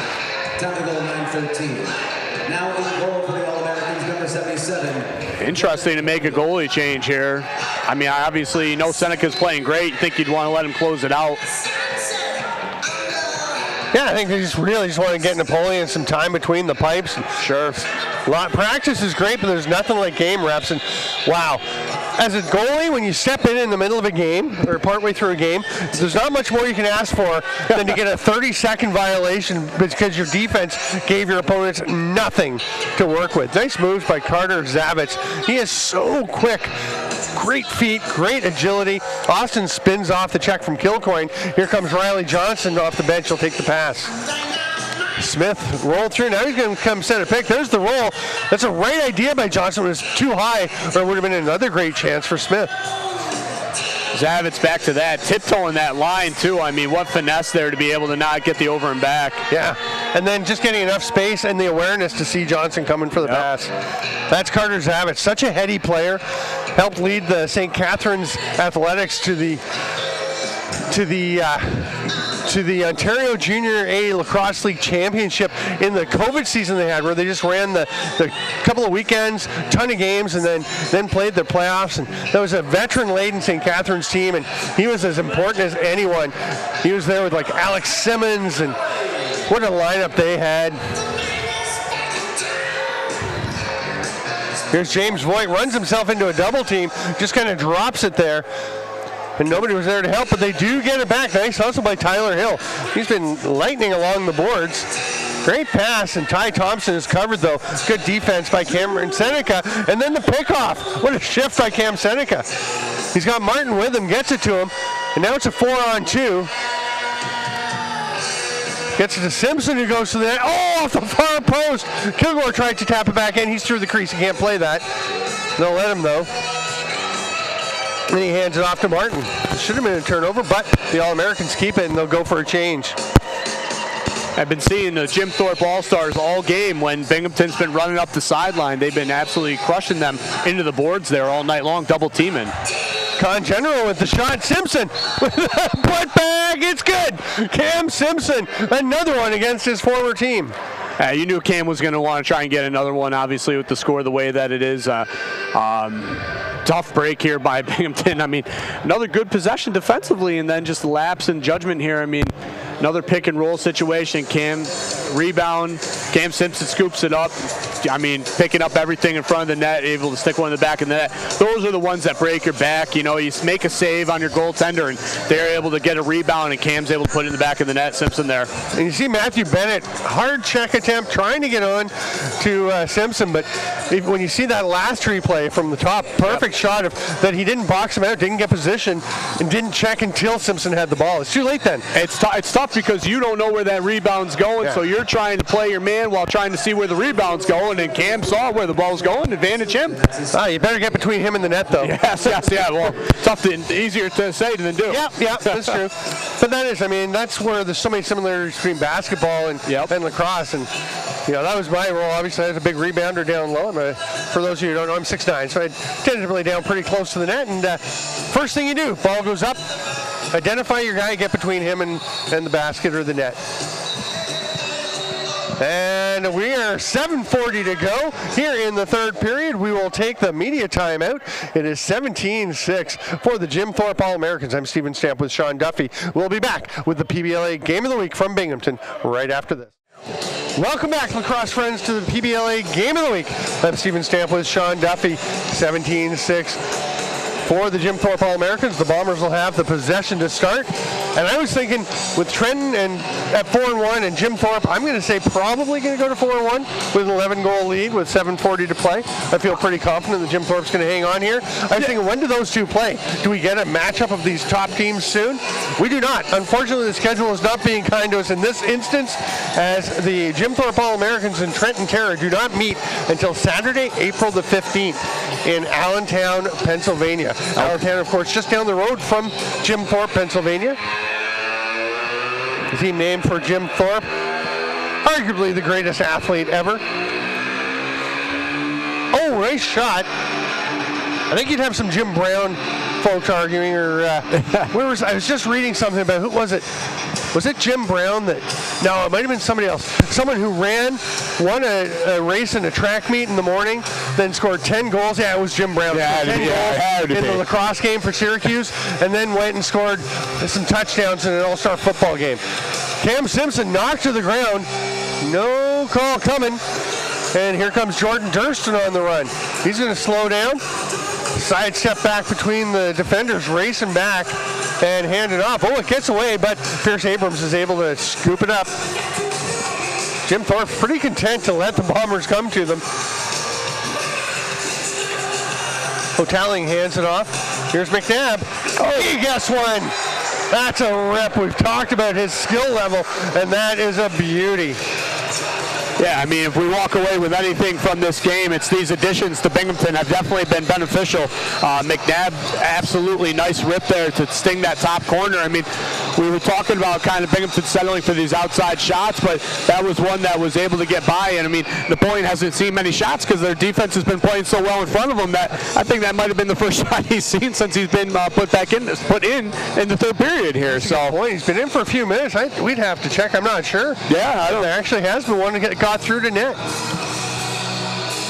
Speaker 5: Time goal 9:13. Now in goal for the All-Americans, number 77.
Speaker 2: Interesting to make a goalie change here. I mean, obviously, you know Seneca's playing great. You think you'd want to let him close it out.
Speaker 1: Yeah, I think they just want to get Napoleon some time between the pipes.
Speaker 2: Sure.
Speaker 1: Practice is great, but there's nothing like game reps. And wow, as a goalie, when you step in the middle of a game or partway through a game, there's not much more you can ask for than to get a 30-second violation because your defense gave your opponents nothing to work with. Nice moves by Carter Zavich. He is so quick. Great feet, great agility. Austin spins off the check from Kilcoyne. Here comes Riley Johnson off the bench. He'll take the pass. Smith rolled through. Now he's going to come set a pick. There's the roll. That's a right idea by Johnson. It was too high, or it would have been another great chance for Smith.
Speaker 2: Zavitz back to that, tiptoeing that line too. I mean, what finesse there to be able to not get the over and back.
Speaker 1: Yeah, and then just getting enough space and the awareness to see Johnson coming for the pass. That's Carter Zavitz, such a heady player. Helped lead the St. Catherine's Athletics to to the Ontario Junior A Lacrosse League Championship in the COVID season they had, where they just ran the couple of weekends, ton of games, and then played their playoffs. And that was a veteran-laden St. Catharines team, and he was as important as anyone. He was there with like Alex Simmons, and what a lineup they had. Here's James Voigt, runs himself into a double team, just kind of drops it there. And nobody was there to help, but they do get it back. Nice hustle by Tyler Hill. He's been lightning along the boards. Great pass, and Ty Thompson is covered, though. Good defense by Cameron Seneca. And then the pickoff. What a shift by Cam Seneca. He's got Martin with him, gets it to him. And now it's a 4-on-2. Gets it to Simpson, who goes to the net. Oh, off the far post. Kilgore tried to tap it back in. He's through the crease. He can't play that. They'll let him, though. And he hands it off to Martin. It should have been a turnover, but the All-Americans keep it, and they'll go for a change.
Speaker 2: I've been seeing the Jim Thorpe All-Stars all game when Binghamton's been running up the sideline. They've been absolutely crushing them into the boards there all night long, double teaming.
Speaker 1: Con General with the shot. Simpson with the put back. It's good. Cam Simpson, another one against his former team.
Speaker 2: You knew Cam was going to want to try and get another one, obviously, with the score the way that it is. Tough break here by Binghamton. I mean, another good possession defensively, and then just lapse in judgment here. I mean, another pick and roll situation. Cam rebound. Cam Simpson scoops it up. I mean, picking up everything in front of the net, able to stick one in the back of the net. Those are the ones that break your back. You know, you make a save on your goaltender, and they're able to get a rebound, and Cam's able to put it in the back of the net. Simpson there.
Speaker 1: And you see Matthew Bennett, hard check attempt, trying to get on to Simpson, but when you see that last replay from the top, perfect shot of that he didn't box him out, didn't get position, and didn't check until Simpson had the ball. It's too late then.
Speaker 2: It's tough because you don't know where that rebound's going, so you're trying to play your man while trying to see where the rebound's going, and Cam saw where the ball's going, advantage him.
Speaker 1: You better get between him and the net, though.
Speaker 2: Yes, yeah. Well, easier to say than do.
Speaker 1: Yeah, that's true. But that is, I mean, that's where there's so many similarities between basketball and lacrosse, and you know, that was my role. Obviously, I was a big rebounder down low. For those of you who don't know, I'm 6'9", so I tended to play down pretty close to the net. And first thing you do, ball goes up, identify your guy, get between him and the basket or the net. And we are 7:40 to go here in the third period. We will take the media timeout. It is 17-6 for the Jim Thorpe All-Americans. I'm Stephen Stamp with Sean Duffy. We'll be back with the PBLA Game of the Week from Binghamton right after this. Welcome back, lacrosse friends, to the PBLA Game of the Week. I'm Stephen Stamp with Sean Duffy. 17-6 for the Jim Thorpe All-Americans. The Bombers will have the possession to start. And I was thinking with Trenton and at 4-1 and Jim Thorpe, I'm going to say probably going to go to 4-1 with an 11-goal lead with 7:40 to play. I feel pretty confident that Jim Thorpe's going to hang on here. I was thinking, when do those two play? Do we get a matchup of these top teams soon? We do not. Unfortunately, the schedule is not being kind to us in this instance, as the Jim Thorpe All-Americans and Trenton Terror do not meet until Saturday, April the 15th in Allentown, Pennsylvania. Allentown, of course, just down the road from Jim Thorpe, Pennsylvania. The team named for Jim Thorpe, arguably the greatest athlete ever. Oh, nice shot. I think you'd have some Jim Brown folks arguing, or I was just reading something about, who was it? Was it Jim Brown that? No, it might have been somebody else. Someone who won a race in a track meet in the morning, then scored 10 goals. Yeah, it was Jim Brown. 10 goals in the lacrosse game for Syracuse, and then went and scored some touchdowns in an all-star football game. Cam Simpson knocked to the ground. No call coming. And here comes Jordan Durston on the run. He's going to slow down. Sidestep back between the defenders, racing back and hand it off. Oh, it gets away, but Pierce Abrams is able to scoop it up. Jim Thorpe pretty content to let the Bombers come to them. Hotelling hands it off. Here's McNabb. Oh, he gets one. That's a rip. We've talked about his skill level, and that is a beauty.
Speaker 2: Yeah, I mean, if we walk away with anything from this game, it's these additions to Binghamton have definitely been beneficial. McNabb, absolutely nice rip there to sting that top corner. I mean, we were talking about kind of Binghamton settling for these outside shots, but that was one that was able to get by. And I mean, Napoleon hasn't seen many shots because their defense has been playing so well in front of him that I think that might have been the first shot he's seen since he's been put in the third period here. So
Speaker 1: boy, he's been in for a few minutes. We'd have to check. I'm not sure.
Speaker 2: Yeah,
Speaker 1: there actually has been one that got through to net.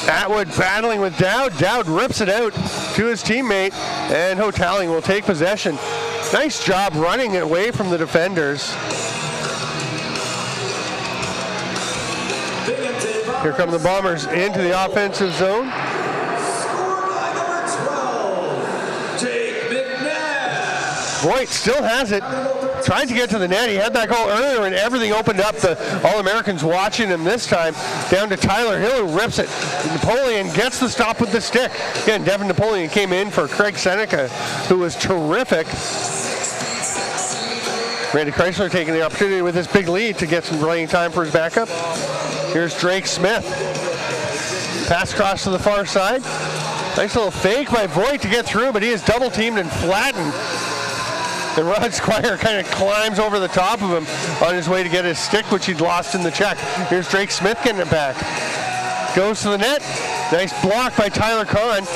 Speaker 1: Atwood battling with Dowd. Dowd rips it out to his teammate, and Hotelling will take possession. Nice job running it away from the defenders. Here come the Bombers into the offensive zone. Voigt still has it. Tried to get to the net. He had that goal earlier and everything opened up. The All-Americans watching him this time. Down to Tyler Hill, who rips it. Napoleon gets the stop with the stick. Again, Devin Napoleon came in for Craig Seneca, who was terrific. Randy Chrysler taking the opportunity with this big lead to get some playing time for his backup. Here's Drake Smith. Pass across to the far side. Nice little fake by Voigt to get through, but he is double teamed and flattened. And Rod Squire kind of climbs over the top of him on his way to get his stick, which he'd lost in the check. Here's Drake Smith getting it back. Goes to the net. Nice block by Tyler Kahn.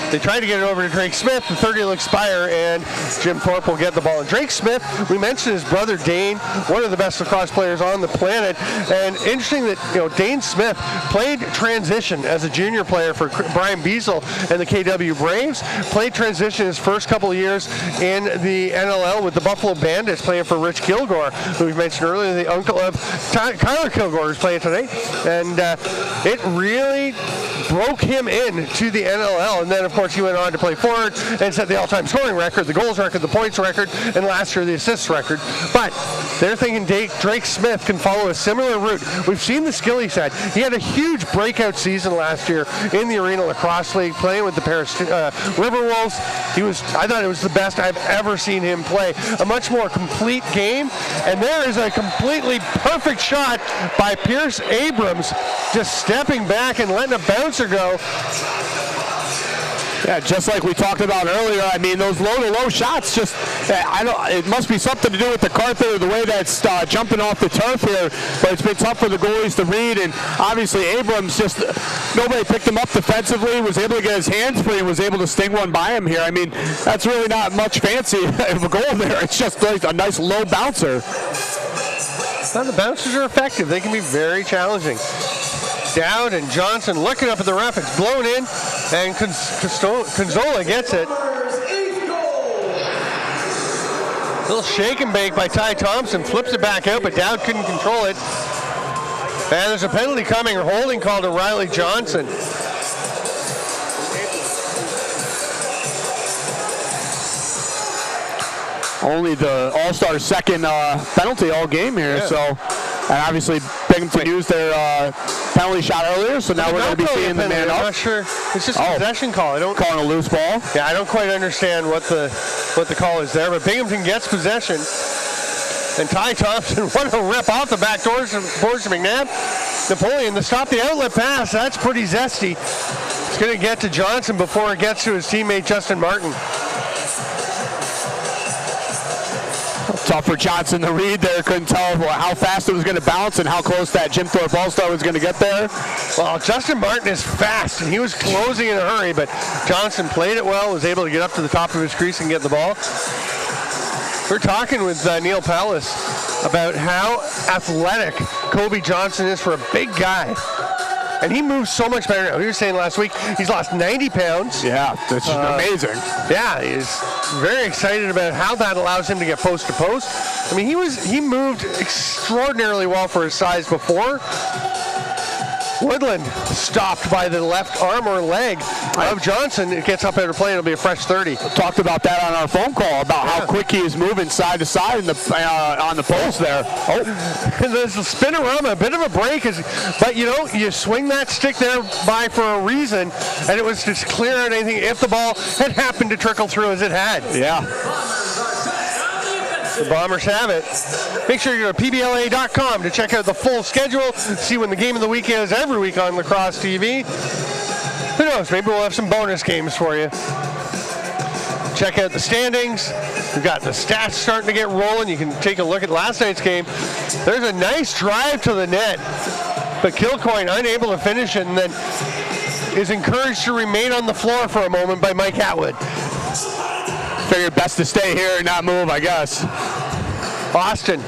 Speaker 1: They try to get it over to Drake Smith. The 30 will expire, and Jim Thorpe will get the ball. And Drake Smith, we mentioned his brother Dane, one of the best lacrosse players on the planet. And interesting that Dane Smith played transition as a junior player for Brian Beasel and the KW Braves. Played transition his first couple of years in the NLL with the Buffalo Bandits, playing for Rich Kilgore, who we mentioned earlier, the uncle of Kyler Kilgore, who's playing today. And it really broke him in to the NLL. And then, of course, he went on to play forward and set the all-time scoring record, the goals record, the points record, and last year the assists record. But they're thinking Drake Smith can follow a similar route. We've seen the skill he's had. He had a huge breakout season last year in the Arena Lacrosse League, playing with the Paris Riverwolves. I thought it was the best I've ever seen him play. A much more complete game. And there is a completely perfect shot by Pierce Abrams, just stepping back and letting a bouncer go.
Speaker 2: Yeah, just like we talked about earlier, I mean, those low-to-low shots just, it must be something to do with the carpet or the way that's jumping off the turf here, but it's been tough for the goalies to read, and obviously Abrams just, nobody picked him up defensively, was able to get his hands free and was able to sting one by him here. I mean, that's really not much fancy of a goal there. It's just like a nice low bouncer.
Speaker 1: Well, the bouncers are effective. They can be very challenging. Dowd and Johnson looking up at the ref. It's blown in, and Conzola gets it. A little shake and bake by Ty Thompson. Flips it back out, but Dowd couldn't control it. And there's a penalty coming, a holding call to Riley Johnson.
Speaker 2: Only the All-Star second penalty all game here,
Speaker 1: yeah.
Speaker 2: So, and obviously Binghamton used their penalty shot earlier, so now we're going to be seeing the man up.
Speaker 1: I'm not sure. It's just a possession call.
Speaker 2: Calling a loose ball.
Speaker 1: Yeah, I don't quite understand what the call is there, but Binghamton gets possession. And Ty Thompson, what a rip off the back doors from McNabb. Napoleon to stop the outlet pass. That's pretty zesty. It's going to get to Johnson before it gets to his teammate Justin Martin.
Speaker 2: Tough for Johnson to read there. Couldn't tell how fast it was going to bounce and how close that Jim Thorpe All-Star was going to get there.
Speaker 1: Well, Justin Martin is fast, and he was closing in a hurry, but Johnson played it well, was able to get up to the top of his crease and get the ball. We're talking with Neil Pallas about how athletic Kobe Johnson is for a big guy. And he moves so much better now. He was saying last week he's lost 90 pounds.
Speaker 2: Yeah, that's amazing.
Speaker 1: Yeah, he's very excited about how that allows him to get post to post. I mean, he moved extraordinarily well for his size before. Woodland stopped by the left arm or leg of Johnson. It gets up out of play. It'll be a fresh 30.
Speaker 2: Talked about that on our phone call about how quick he is moving side to side on the post there.
Speaker 1: There's a spinorama, a bit of a break, but you swing that stick there by for a reason, and it was just clear out anything if the ball had happened to trickle through as it had.
Speaker 2: Yeah.
Speaker 1: The Bombers have it. Make sure you go to PBLA.com to check out the full schedule, see when the game of the week is every week on Lacrosse TV. Who knows, maybe we'll have some bonus games for you. check out the standings. We've got the stats starting to get rolling. You can take a look at last night's game. There's a nice drive to the net, but Kilcoyne unable to finish it, and then is encouraged to remain on the floor for a moment by Mike Atwood.
Speaker 2: Figured best to stay here and not move, I guess.
Speaker 1: Austin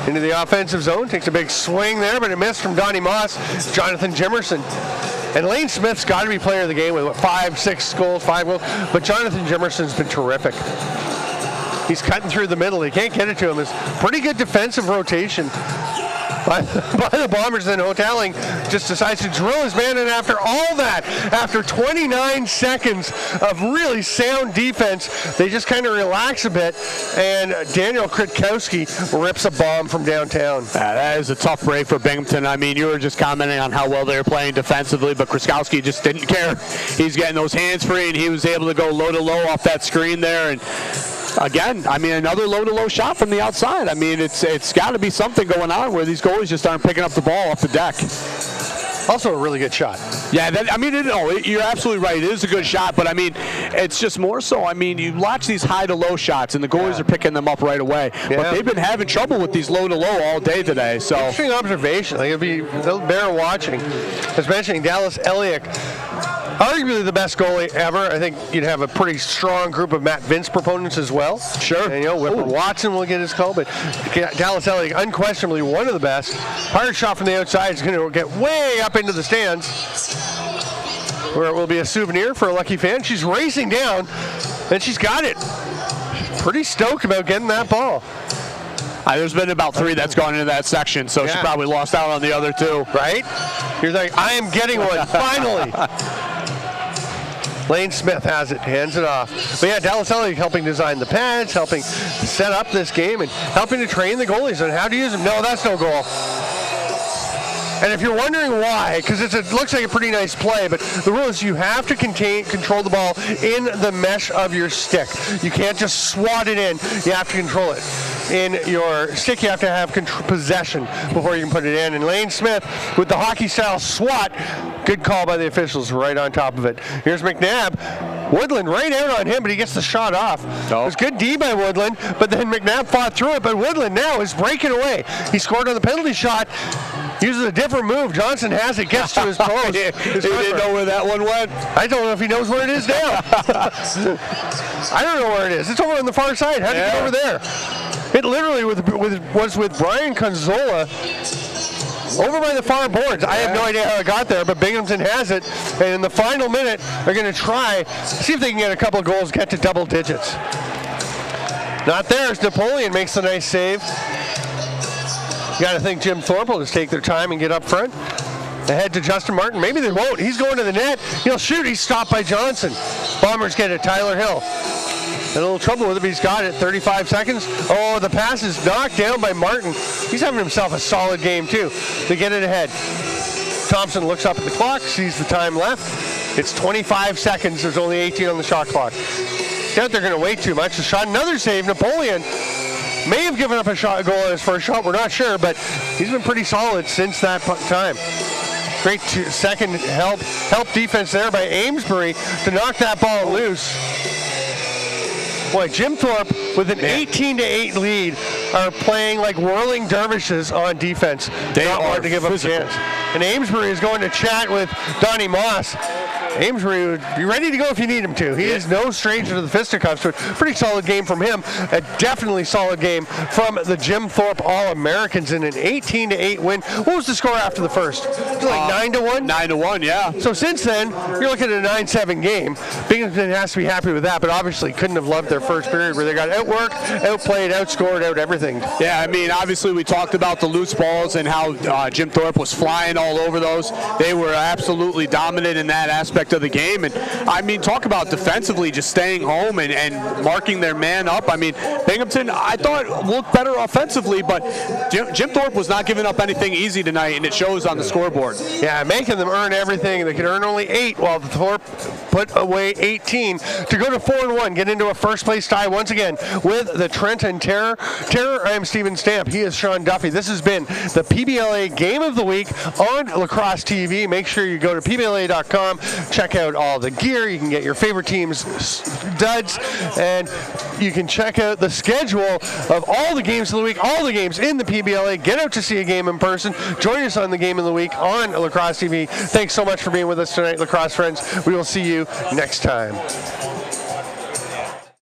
Speaker 1: into the offensive zone, takes a big swing there, but it missed from Donnie Moss. Jonathan Jimerson. And Lane Smith's got to be player of the game with what, 5 goals, 5 goals. But Jonathan Jimerson's been terrific. He's cutting through the middle. He can't get it to him. It's pretty good defensive rotation by the Bombers. Then Hotelling just decides to drill his man in after all that. After 29 seconds of really sound defense, they just kind of relax a bit, and Daniel Kritkowski rips a bomb from downtown.
Speaker 2: That is a tough break for Binghamton. I mean, you were just commenting on how well they were playing defensively, but Kritkowski just didn't care. He's getting those hands free, and he was able to go low to low off that screen there. And again, I mean, another low-to-low shot from the outside. I mean, it's got to be something going on where these goalies just aren't picking up the ball off the deck.
Speaker 1: Also a really good shot.
Speaker 2: Yeah, you're absolutely right. It is a good shot, but I mean, it's just more so. I mean, you watch these high-to-low shots, and the goalies are picking them up right away. Yeah. But they've been having trouble with these low-to-low all day today. So
Speaker 1: interesting observation. Like, they'll bear watching. As mentioning, Dallas Elliott, arguably the best goalie ever. I think you'd have a pretty strong group of Matt Vince proponents as well.
Speaker 2: Sure.
Speaker 1: And, Whipper Watson will get his call, but Dallas Elliott, unquestionably one of the best. Hard shot from the outside is going to get way up into the stands, where it will be a souvenir for a lucky fan. She's racing down, and she's got it. Pretty stoked about getting that ball.
Speaker 2: There's been about 3 that's gone into that section, so she probably lost out on the other 2.
Speaker 1: Right? You're like, I am getting one, finally. Lane Smith has it, hands it off. But yeah, Dallas Elliott helping design the pads, helping set up this game, and helping to train the goalies on how to use them. No, that's no goal. And if you're wondering why, because it looks like a pretty nice play, but the rule is you have to control the ball in the mesh of your stick. You can't just swat it in. You have to control it. In your stick, you have to have possession before you can put it in. And Lane Smith with the hockey-style swat, good call by the officials right on top of it. Here's McNabb. Woodland right out on him, but he gets the shot off. It was good D by Woodland, but then McNabb fought through it, but Woodland now is breaking away. He scored on the penalty shot. Uses a different move. Johnson has it, gets to his post.
Speaker 2: He didn't know where that one went.
Speaker 1: I don't know if he knows where it is now. I don't know where it is. It's over on the far side. How did it get over there? It literally was with Brian Conzola over by the far boards. I have no idea how it got there, but Binghamton has it. And in the final minute, they're going to try, see if they can get a couple of goals, get to double digits. Not there. Napoleon makes a nice save. You got to think Jim Thorpe will just take their time and get up front. Ahead to Justin Martin. Maybe they won't. He's going to the net. He'll shoot. He's stopped by Johnson. Bombers get it. Tyler Hill. A little trouble with it, but he's got it. 35 seconds. Oh, the pass is knocked down by Martin. He's having himself a solid game, too. They get it ahead. Thompson looks up at the clock, sees the time left. It's 25 seconds. There's only 18 on the shot clock. Doubt they're going to wait too much. The shot, another save. Napoleon may have given up a goal on his first shot. We're not sure, but he's been pretty solid since that time. Great second help defense there by Amesbury to knock that ball loose. Boy, Jim Thorpe with an 18-8 lead are playing like whirling dervishes on defense. They not wanting to give up a chance. And Amesbury is going to chat with Donnie Moss. Amesbury would be ready to go if you need him to. He is no stranger to the fisticuffs, so pretty solid game from him. A definitely solid game from the Jim Thorpe All-Americans in an 18-8 win. What was the score after the first? It was like 9-1?
Speaker 2: 9-1, yeah.
Speaker 1: So since then, you're looking at a 9-7 game. Binghamton has to be happy with that, but obviously couldn't have loved their first period where they got outworked, outplayed, outscored, out everything.
Speaker 2: Yeah, I mean, obviously we talked about the loose balls and how Jim Thorpe was flying all over those. They were absolutely dominant in that aspect of the game. And I mean, talk about defensively just staying home and marking their man up. I mean, Binghamton, I thought, looked better offensively, but Jim Thorpe was not giving up anything easy tonight, and it shows on the scoreboard.
Speaker 1: Yeah, making them earn everything. They could earn only 8 while the Thorpe put away 18 to go to 4-1, get into a first place tie once again with the Trenton Terror. I am Steven Stamp. He is Sean Duffy. This has been the PBLA Game of the Week on Lacrosse TV. Make sure you go to PBLA.com, check out all the gear. You can get your favorite team's duds, and you can check out the schedule of all the games of the week, all the games in the PBLA. Get out to see a game in person. Join us on the Game of the Week on Lacrosse TV. Thanks so much for being with us tonight, lacrosse friends. We will see you next time.